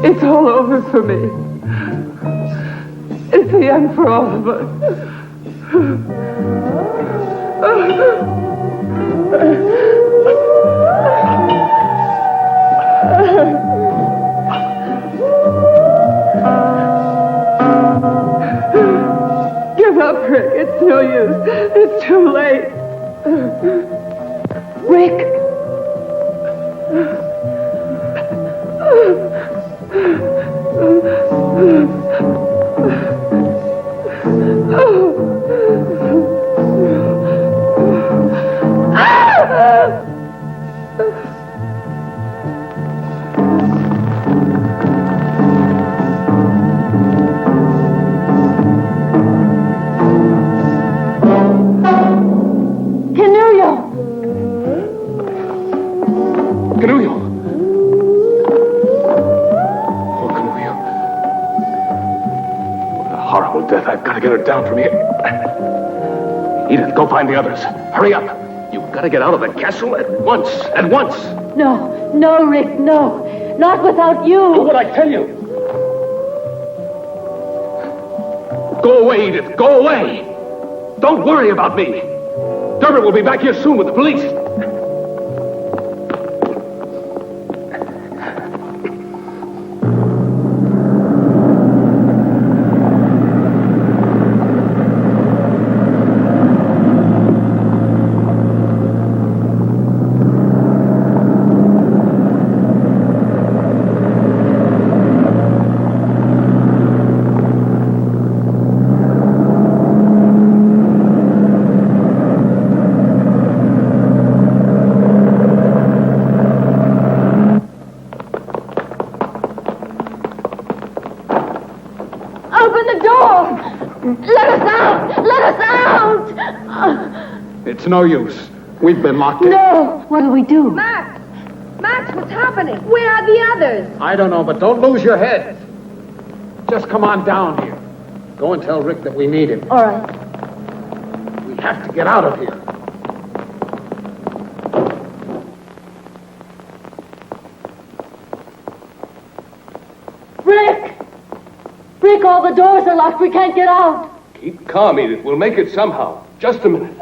It's all over for me. It's the end for all of us. Give up, Rick. It's no use. It's too late. Rick! her down from here. Edith, go find the others. Hurry up. You've got to get out of the castle at once. At once. No, no, Rick, no. Not without you. Do what I tell you. Go away, Edith. Go away. Don't worry about me. Dermot will be back here soon with the police. It's no use. We've been locked in. No! What'll we do? Max! Max, what's happening? Where are the others? I don't know, but don't lose your head. Just come on down here. Go and tell Rick that we need him. All right. We have to get out of here. Rick! Rick, all the doors are locked. We can't get out. Keep calm, Edith. We'll make it somehow. Just a minute.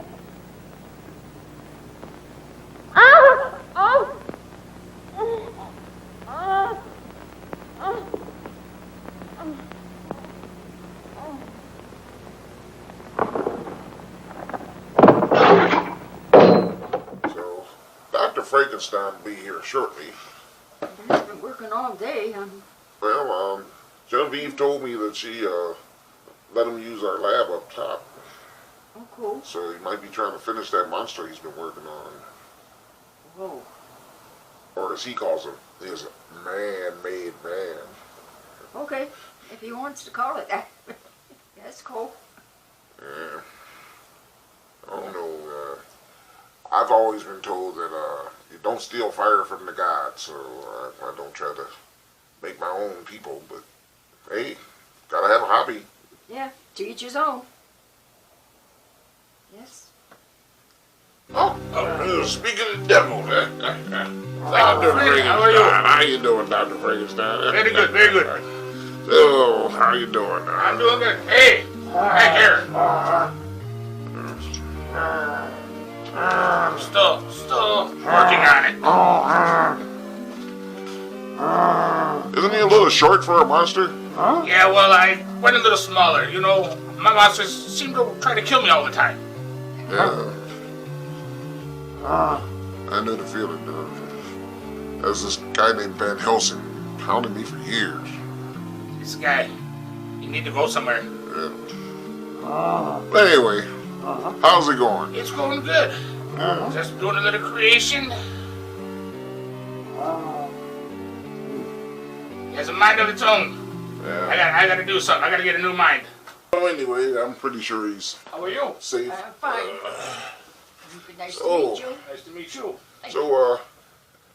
Frankenstein will be here shortly. He's been working all day. Well, Genevieve told me that she let him use our lab up top. Oh, cool. So he might be trying to finish that monster he's been working on. Whoa. Or as he calls him, his man-made man. Okay, if he wants to call it that. That's cool. Yeah. I don't know. I've always been told that you don't steal fire from the gods, so I don't try to make my own people, but hey, gotta have a hobby. Yeah, to each his own. Yes. Oh, speaking of the devil, Dr. Frankenstein. How you doing, Dr. Frankenstein? Very good, very good. So, how you doing? I'm doing good. Hey, back here. I'm still working on it. Isn't he a little short for a monster? Yeah, well, I went a little smaller. You know, my monsters seem to try to kill me all the time. Yeah. I know the feeling, There's this guy named Van Helsing hounding me for years. This guy, you need to go somewhere. But anyway, how's it going? It's going good. Just doing a little creation. He has a mind of its own. Yeah. I gotta do something. I gotta get a new mind. Well, anyway, I'm pretty sure he's How are you? safe. Fine. Nice to meet you. Nice to meet you. So,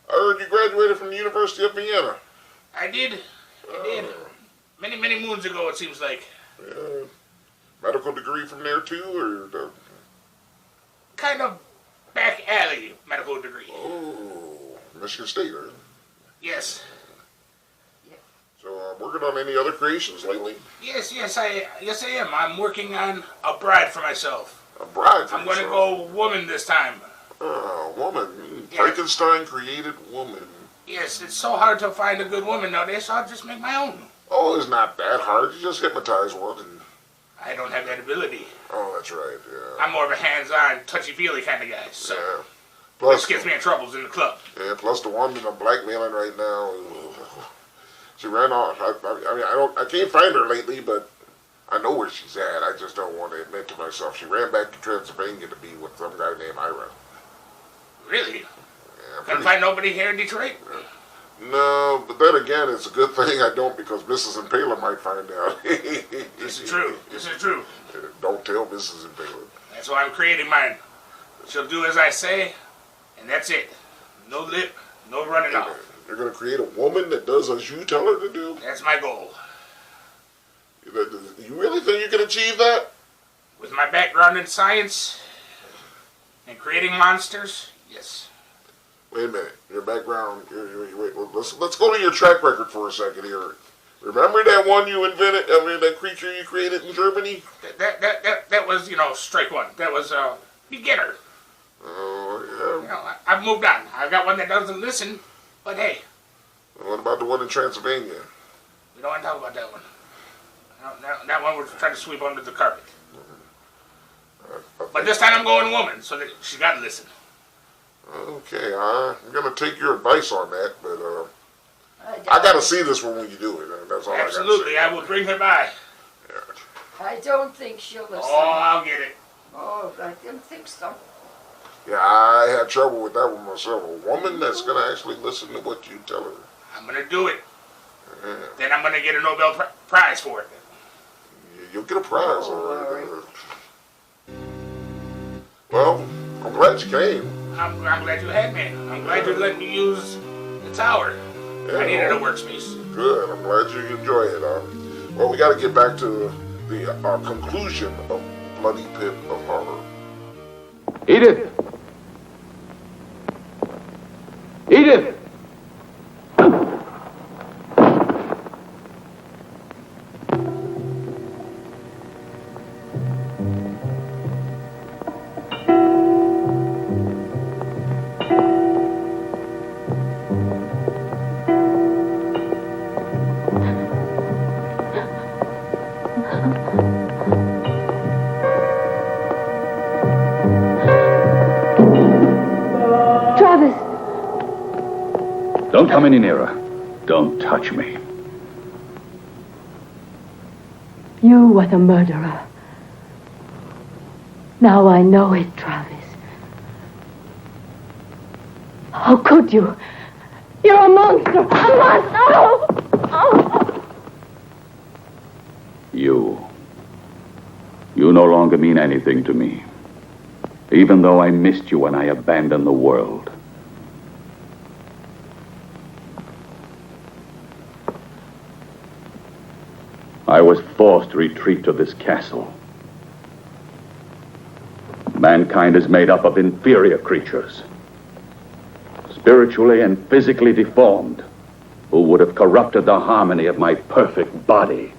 I heard you graduated from the University of Vienna. I did. Many moons ago, it seems like. Medical degree from there too, or? Kind of back alley medical degree. Oh, Michigan State, right? Yes. So, working on any other creations lately? Yes, I am. I'm working on a bride for myself. A bride for I'm going to go woman this time. Woman. Frankenstein created woman. Yes, it's so hard to find a good woman nowadays, so I'll just make my own. Oh, it's not that hard. You just hypnotize one and... I don't have that ability. Oh, that's right, yeah. I'm more of a hands-on, touchy-feely kind of guy, so... Yeah. Plus, this gets me in troubles in the club. Yeah, plus the woman I'm blackmailing right now. She ran off. I can't find her lately, but I know where she's at. I just don't want to admit to myself. She ran back to Transylvania to be with some guy named Ira. Really? Yeah, Couldn't find nobody here in Detroit? No, but then again, it's a good thing I don't, because Mrs. Impaler might find out. This is true. Don't tell Mrs. Impaler. That's why I'm creating mine. She'll do as I say, and that's it. No lip, no running off. You're going to create a woman that does as you tell her to do? That's my goal. You really think you can achieve that? With my background in science and creating monsters, yes. Wait a minute. Your background. Wait, let's go to your track record for a second here. Remember that one you invented? I mean, that creature you created in Germany? That was, strike one. That was beginner. Oh, yeah. I've moved on. I've got one that doesn't listen, but hey. What about the one in Transylvania? We don't want to talk about that one. That one we're trying to sweep under the carpet. But this time I'm going woman, so that she's got to listen. Okay, I'm going to take your advice on that, but I got to see this one when you do it. That's all Absolutely, I will bring her by. I don't think she'll listen. Oh, I'll get it. Oh, I didn't think so. Yeah, I had trouble with that one myself. A woman that's going to actually listen to what you tell her. I'm going to do it. Yeah. Then I'm going to get a Nobel Prize for it. You'll get a prize. Well, I'm glad you came. I'm glad you had me. I'm glad you let me use the tower. Yeah, I needed a workspace. Good. I'm glad you enjoy it. Well, we got to get back to our conclusion of Bloody Pit of Horror. Edith! Edith! Don't come any nearer. Don't touch me. You were the murderer. Now I know it, Travis. How could you? You're a monster! A monster! Oh! You no longer mean anything to me. Even though I missed you when I abandoned the world. I was forced to retreat to this castle. Mankind is made up of inferior creatures, spiritually and physically deformed, who would have corrupted the harmony of my perfect body.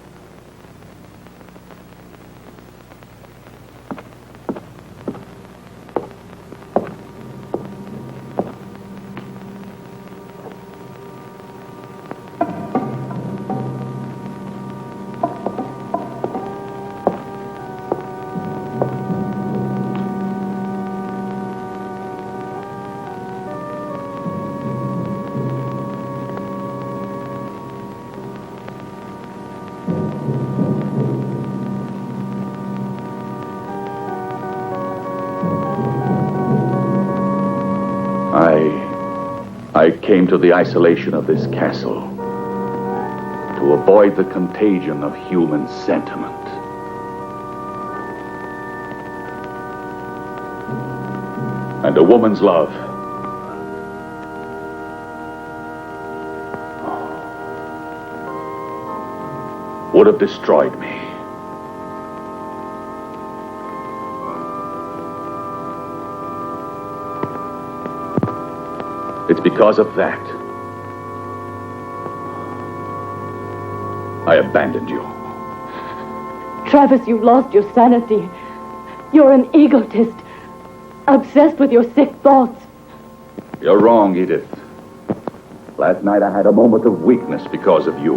I came to the isolation of this castle to avoid the contagion of human sentiment. And a woman's love would have destroyed me. It's because of that I abandoned you. Travis, you've lost your sanity. You're an egotist, obsessed with your sick thoughts. You're wrong, Edith. Last night I had a moment of weakness because of you.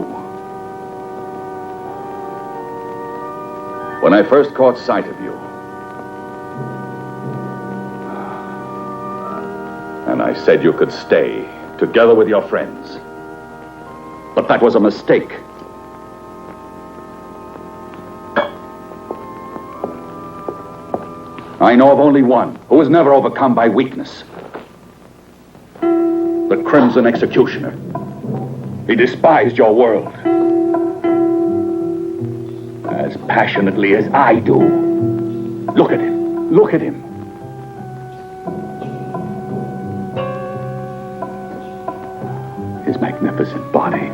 When I first caught sight of you, and I said you could stay together with your friends. But that was a mistake. I know of only one who was never overcome by weakness. The Crimson Executioner. He despised your world as passionately as I do. Look at him. Look at him. His magnificent body.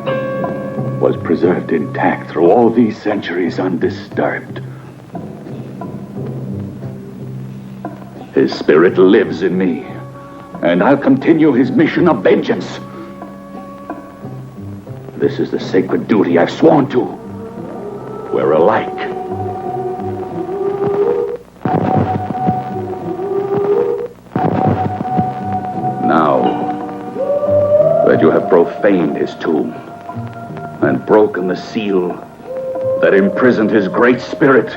was preserved intact through all these centuries undisturbed. His spirit lives in me, and I'll continue his mission of vengeance. This is the sacred duty I've sworn to. We're alike. Now that you have profaned his tomb and broken the seal that imprisoned his great spirit,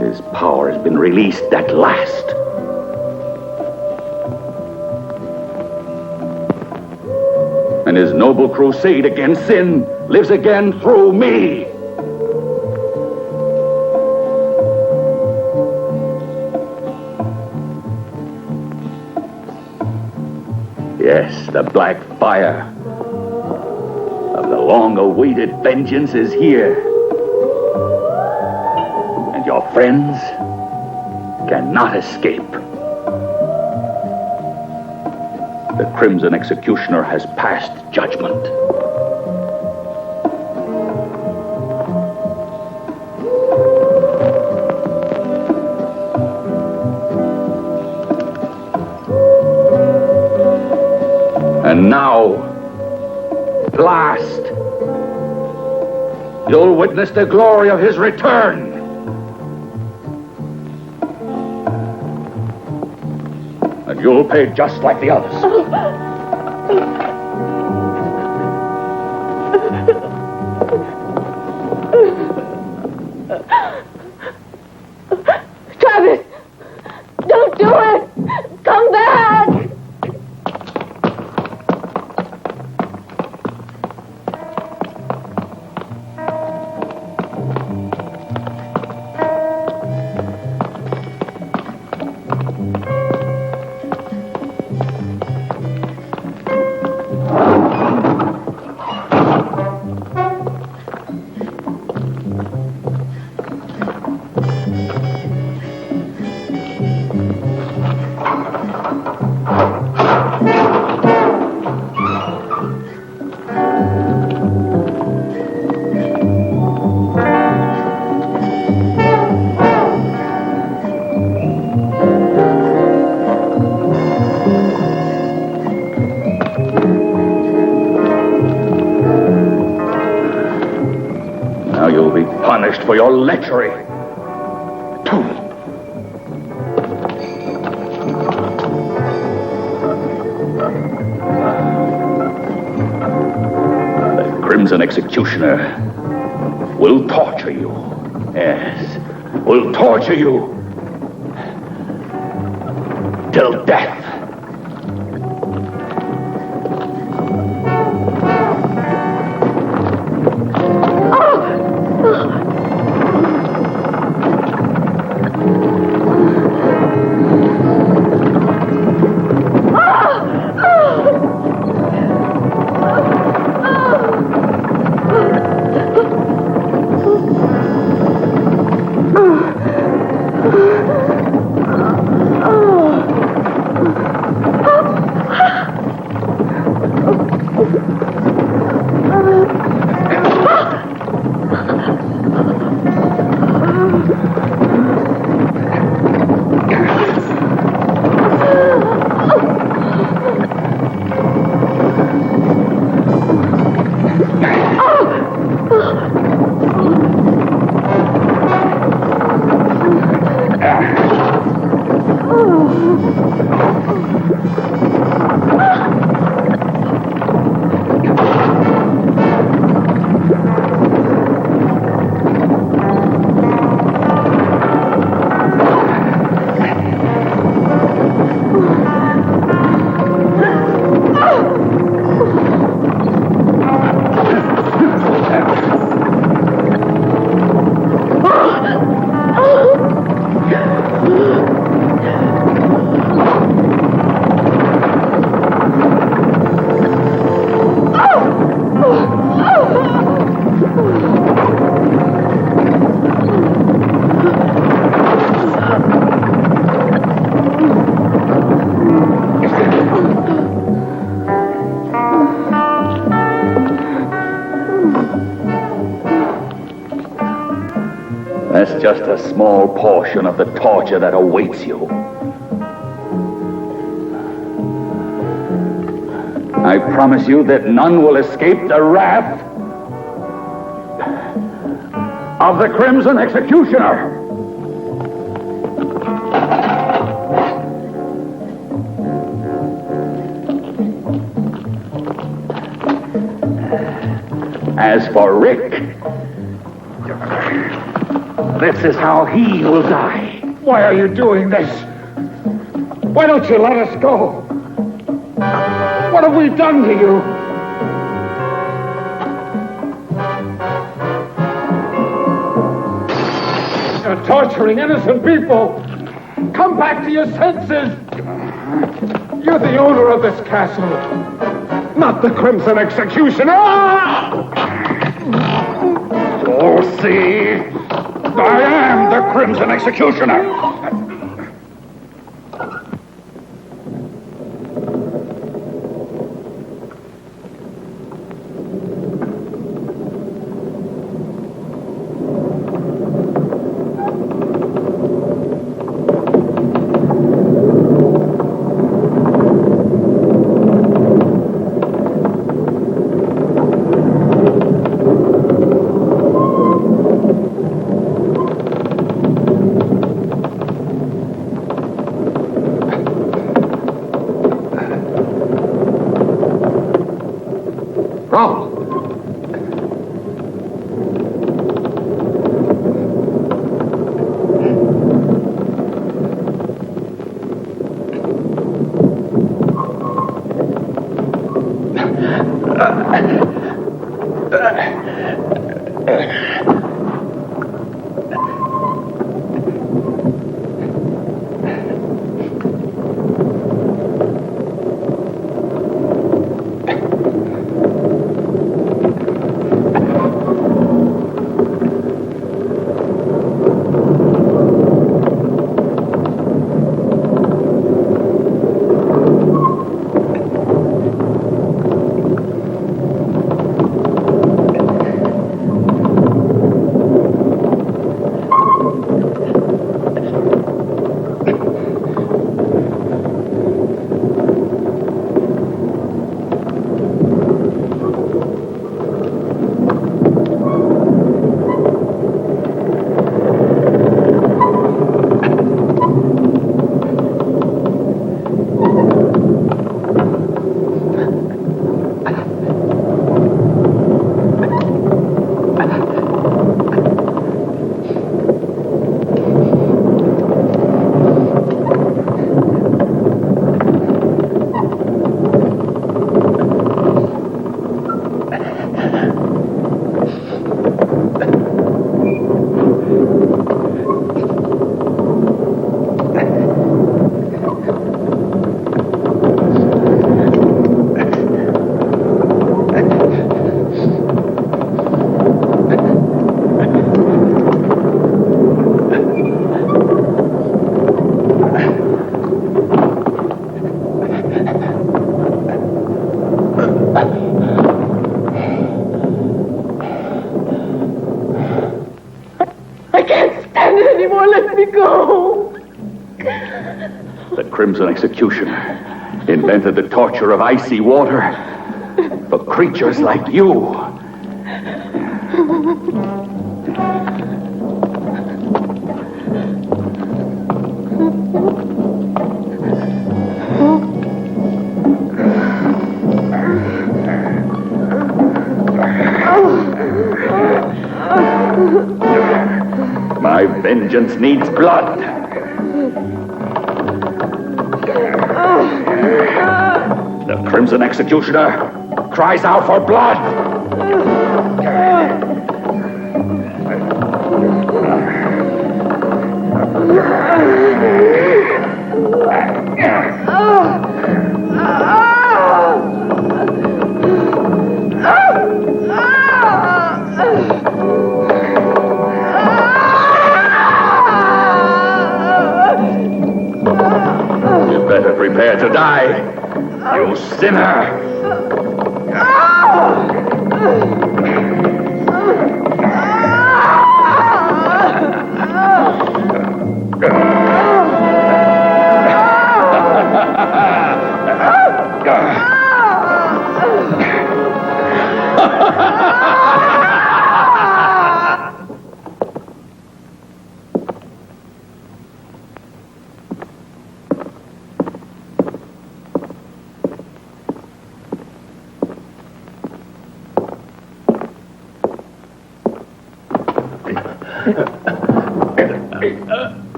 his power has been released at last. And his noble crusade against sin lives again through me. Yes, the black fire of the long-awaited vengeance is here. And your friends cannot escape. The Crimson Executioner has passed judgment. And now, at last, you'll witness the glory of his return. And you'll pay just like the others. Travis! Don't do it! Come back! Now you'll be punished for your lechery. The Crimson Executioner will torture you. Yes, will torture you till death. just a small portion of the torture that awaits you. I promise you that none will escape the wrath of the Crimson Executioner. As for Rick, this is how he will die. Why are you doing this? Why don't you let us go? What have we done to you? You're torturing innocent people. Come back to your senses. You're the owner of this castle, not the Crimson Executioner. Oh, see, I am the Crimson Executioner. The Crimson Executioner invented the torture of icy water for creatures like you. My vengeance needs blood. The Crimson Executioner cries out for blood. You better prepare to die, you sinner.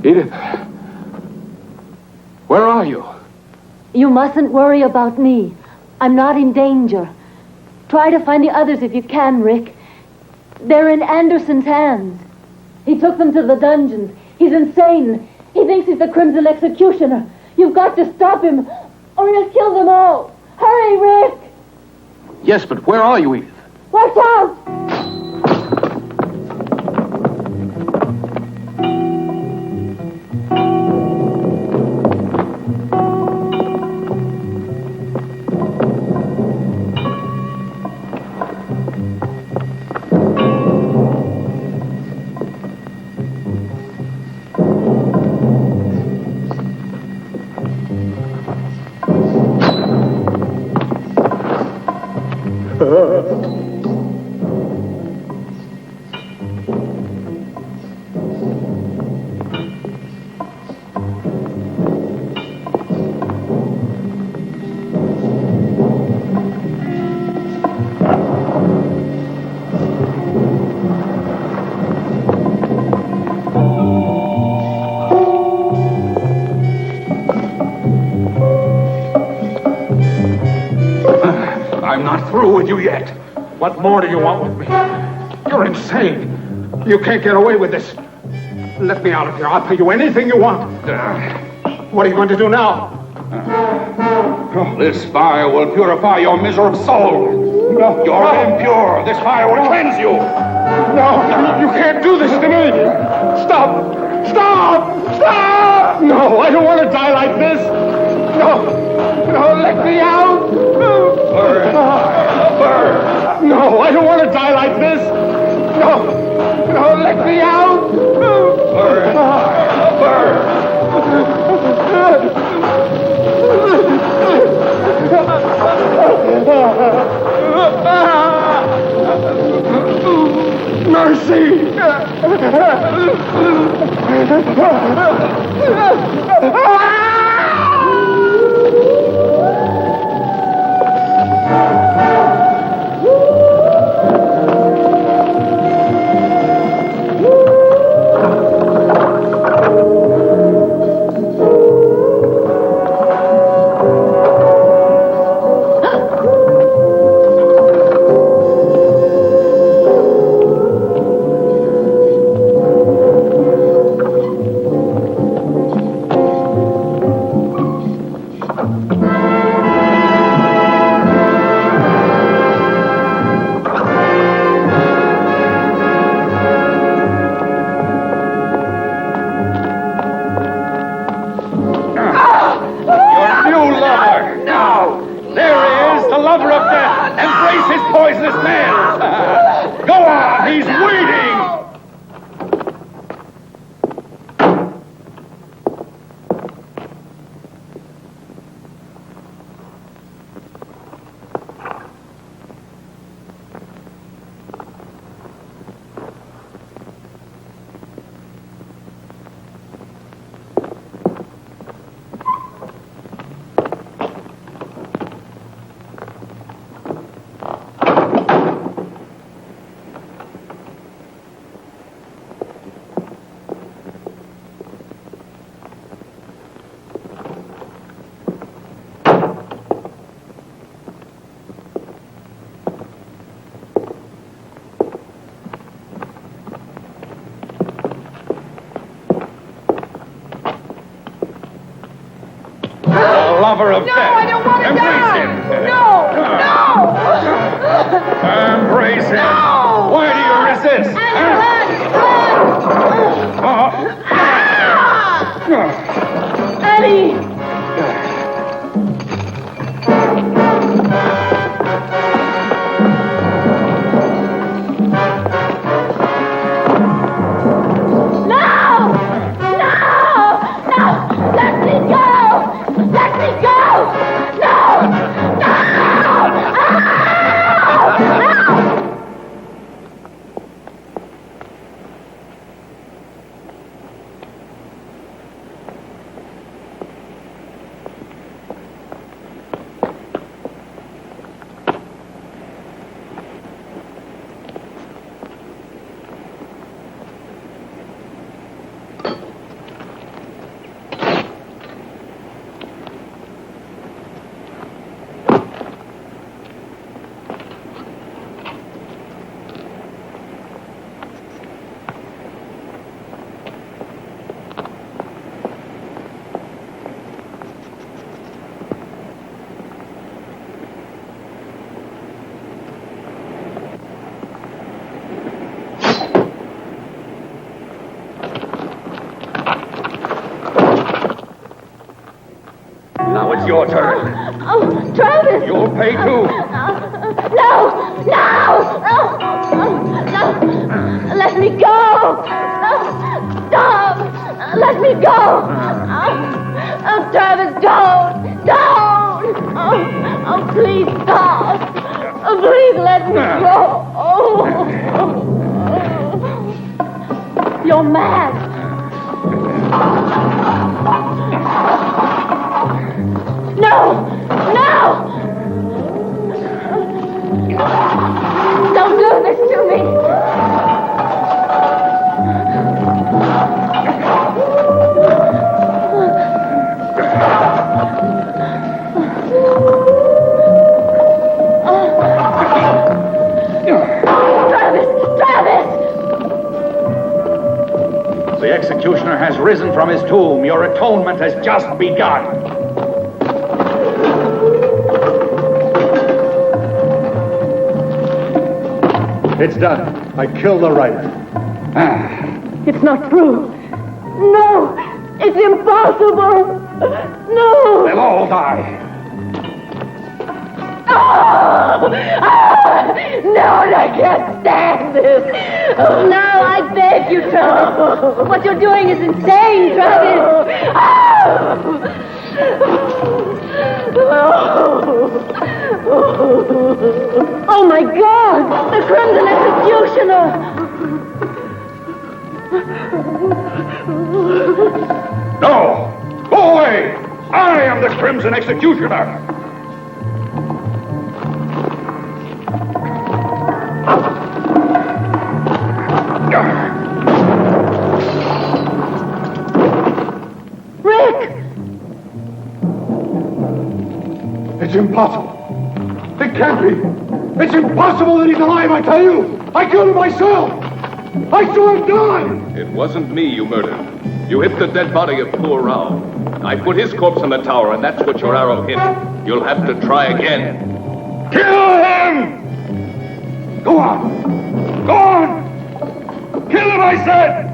Edith, where are you? You mustn't worry about me. I'm not in danger. Try to find the others if you can, Rick. They're in Anderson's hands. He took them to the dungeons. He's insane. He thinks he's the Crimson Executioner. You've got to stop him, or he'll kill them all. Hurry, Rick! Yes, but where are you, Edith? Watch out! I'm not through with you yet. What more do you want with me? You're insane. You can't get away with this. Let me out of here. I'll pay you anything you want. What are you going to do now? This fire will purify your miserable soul. No. You're impure. This fire will cleanse you. No, you can't do this to me. Stop! Stop! Stop! No, I don't want to die like this. No, let me out. Burn. No, I don't want to die like this. No, let me out. Burn. Mercy! Lover of death. I don't want to Embrace die. him. No. Embrace him. No. Why do you resist? Eddie. Now it's your turn. Oh, Travis! You'll pay too. No! Let me go! Stop! Let me go! Oh, Travis, don't! Oh, please stop! Oh, please let me go! You're mad! No! Don't do this to me! Travis! The executioner has risen from his tomb. Your atonement has just begun. It's done. I killed the writer. It's not true. No! It's impossible! No! They'll all die. No, I can't stand this. No, I beg you, Travis. What you're doing is insane, Travis. Oh, my God! The Crimson Executioner! No! Go away! I am the Crimson Executioner! Rick! It's impossible. It can't be. It's impossible that he's alive, I tell you. I killed him myself. I saw him die. It wasn't me you murdered. You hit the dead body of poor Rao. I put his corpse in the tower, and that's what your arrow hit. You'll have to try again. Kill him! Go on! Go on! Kill him, I said!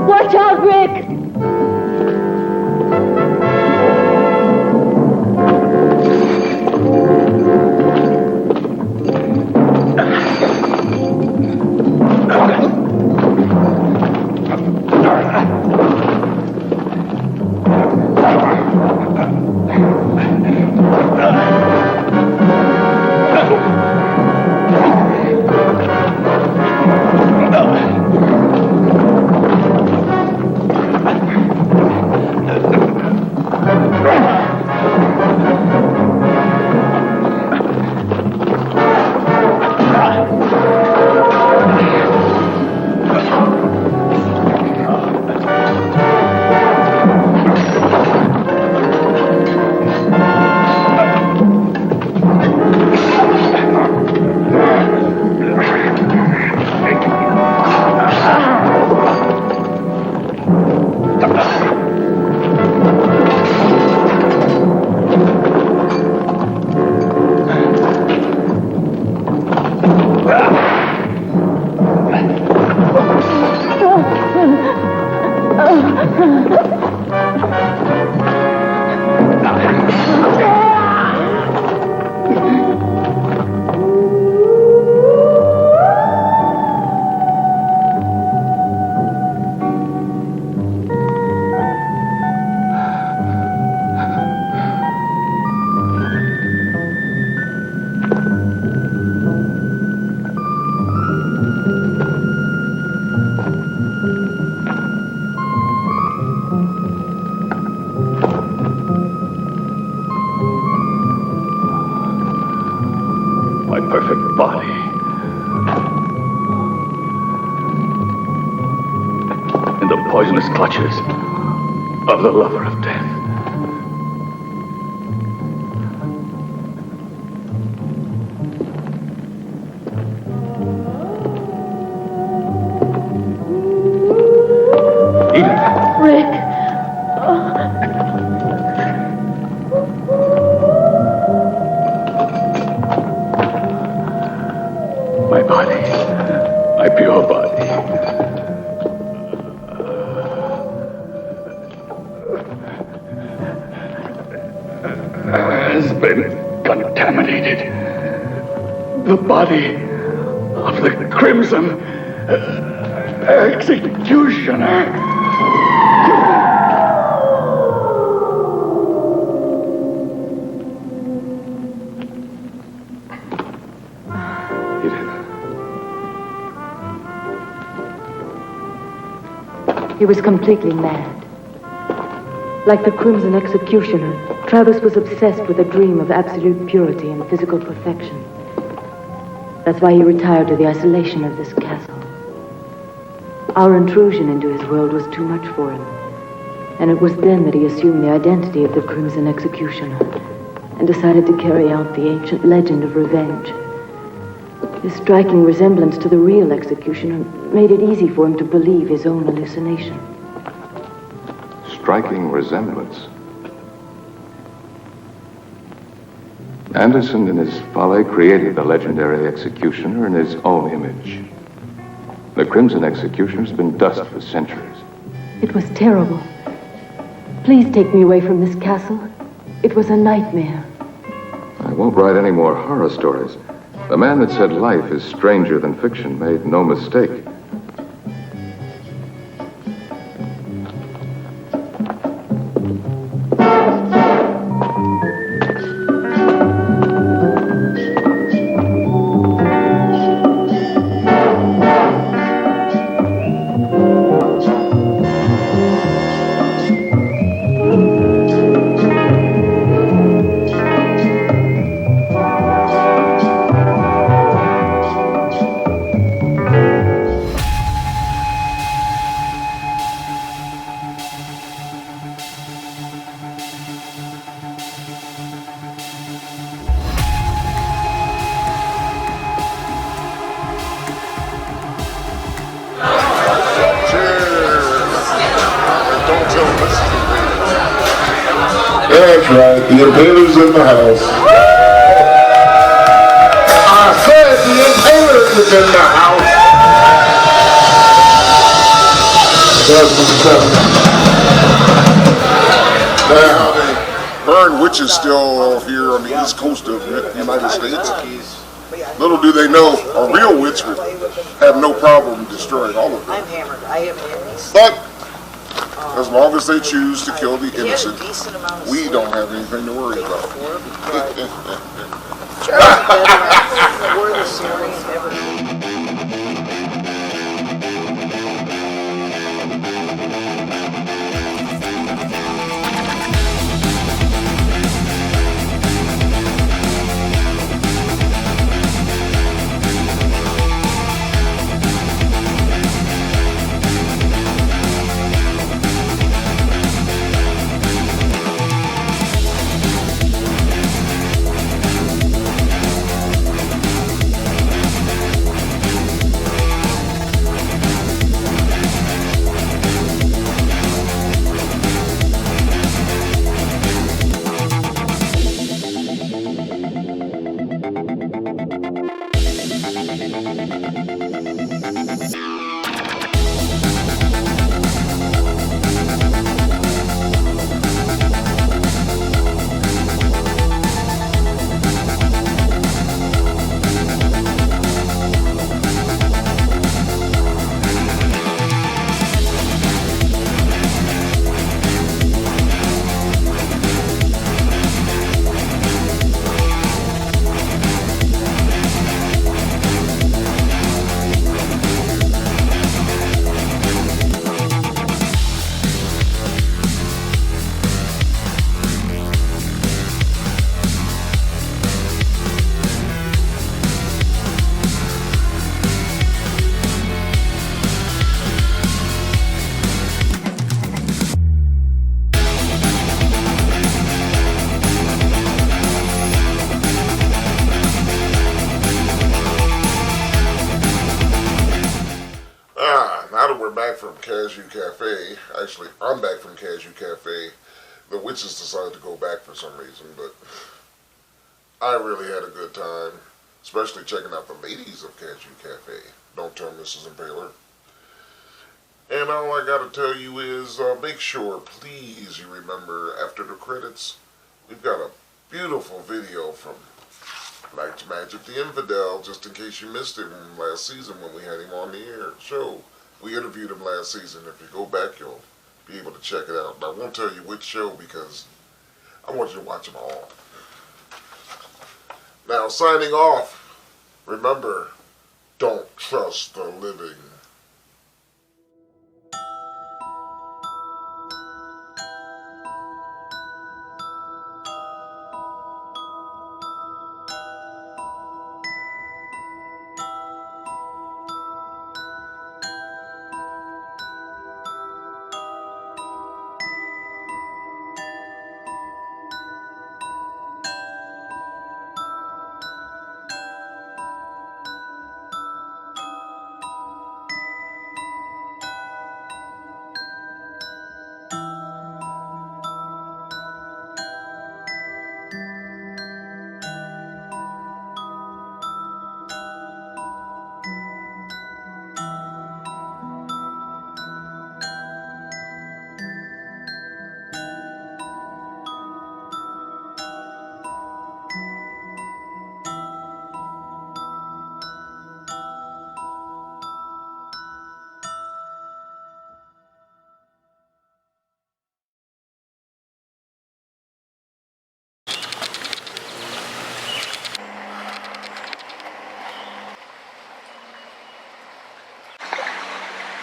Watch out, Rick! My perfect body. In the poisonous clutches of the lover of death. Rick! has been contaminated. The body of the Crimson Executioner. He was completely mad. Like the Crimson Executioner, Travis was obsessed with a dream of absolute purity and physical perfection. That's why he retired to the isolation of this castle. Our intrusion into his world was too much for him. And it was then that he assumed the identity of the Crimson Executioner and decided to carry out the ancient legend of revenge. His striking resemblance to the real executioner made it easy for him to believe his own hallucination. Striking resemblance. Anderson, in his folly, created the legendary executioner in his own image. The Crimson Executioner's been dust for centuries. It was terrible. Please take me away from this castle. It was a nightmare. I won't write any more horror stories. The man that said life is stranger than fiction made no mistake. That's right, the Impaler's in the house. I said the Impaler is in the house. Now, Burn Witch is still here on the east coast of the United States. Little do they know, a real witch would have no problem destroying all of them. I'm hammered. I have amnesia. But as long as they choose to kill the innocent, we don't have anything to worry about. We're the serious ever. Actually, I'm back from Cashew Cafe. The witches decided to go back for some reason, but I really had a good time, especially checking out the ladies of Cashew Cafe. Don't tell Mrs. Impaler. And all I gotta tell you is, make sure, please, you remember, after the credits, we've got a Beautiful video from Magik the Infidel, just in case you missed it from last season when we had him on the air show. We interviewed him last season. If you go back, you'll be able to check it out. But I won't tell you which show because I want you to watch them all. Now, signing off, remember, don't trust the living.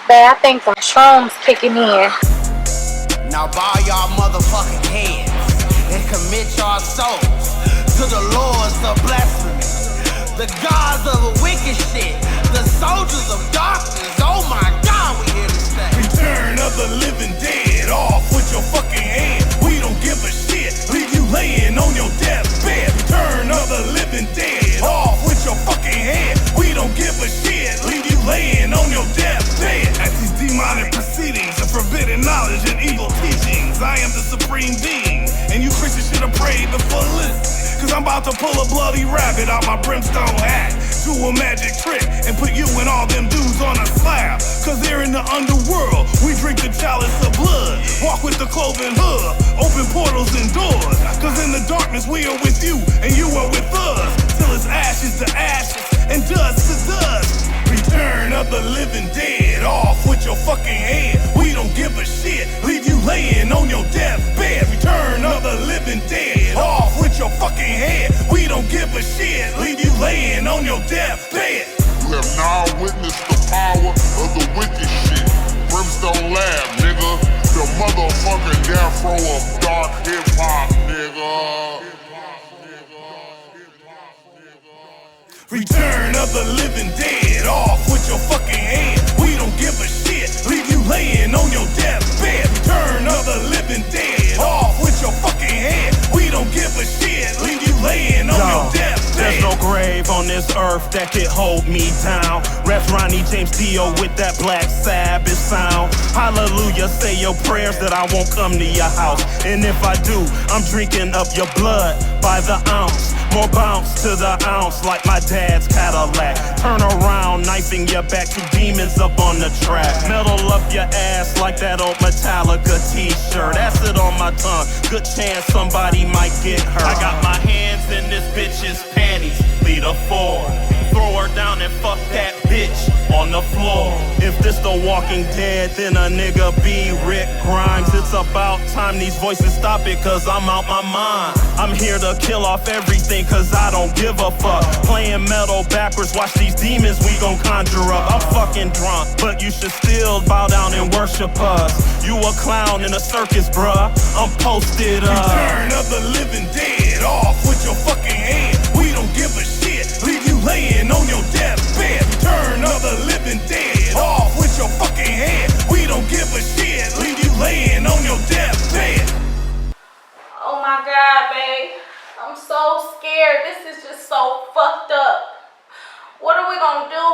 I think some shrooms kicking in. Now bow y'all motherfucking heads and commit your souls to the lords of blasphemy, the gods of the wicked shit, the soldiers of darkness. Oh my God, we here to stay. Return of the living dead, off with your fucking head. We don't give a shit, leave you laying on your deathbed. Return of the living dead, off with your fucking head. We don't give a shit, leave you laying on your deathbed. At these demonic proceedings of forbidden knowledge and evil teachings, I am the supreme being, and you Christians should have prayed before listening. Cause I'm about to pull a bloody rabbit out my brimstone hat, do a magic trick, and put you and all them dudes on a slab. Cause here in the underworld, we drink the chalice of blood, walk with the cloven hood, open portals and doors. Cause in the darkness we are with you, and you are with us, till it's ashes to ashes, and dust to dust. Return of the living dead, off with your fucking head. We don't give a shit, leave you laying on your deathbed. Return of the living dead, off with your fucking head. We don't give a shit, leave you laying on your deathbed. You have now witnessed the power of the wicked shit. Brimstone Lab, nigga. The motherfucking death row of dark hip-hop, nigga. Return of the living dead, off with your fucking head. We don't give a shit, leave you laying on your deathbed. Return of the living dead, off with your fucking head. We don't give a shit, leave you laying on your deathbed. There's no grave on this earth that could hold me down. Ref Ronnie James Dio with that Black Sabbath sound. Hallelujah, say your prayers that I won't come to your house. And if I do, I'm drinking up your blood by the ounce. More bounce to the ounce like my dad's Cadillac. Turn around, knifing your back, two demons up on the track. Metal up your ass like that old Metallica t-shirt. Acid on my tongue, good chance somebody might get hurt. I got my hands in this bitch's panties, lead her forward. Throw her down and fuck that bitch on the floor. If this the Walking Dead, then a nigga be Rick Grimes. It's about time these voices stop it, cause I'm out my mind. I'm here to kill off everything, cause I don't give a fuck. Playing metal backwards, watch these demons we gon' conjure up. I'm fucking drunk, but you should still bow down and worship us. You a clown in a circus, bruh. I'm posted up. Return of the living dead, off with your fucking head. We don't give a shit, leave you laying on your deathbed. Return of the living dead, off with your fucking head. We don't give a shit, leave you laying on your deathbed. Oh my God, babe. I'm so scared. This is just so fucked up. What are we gonna do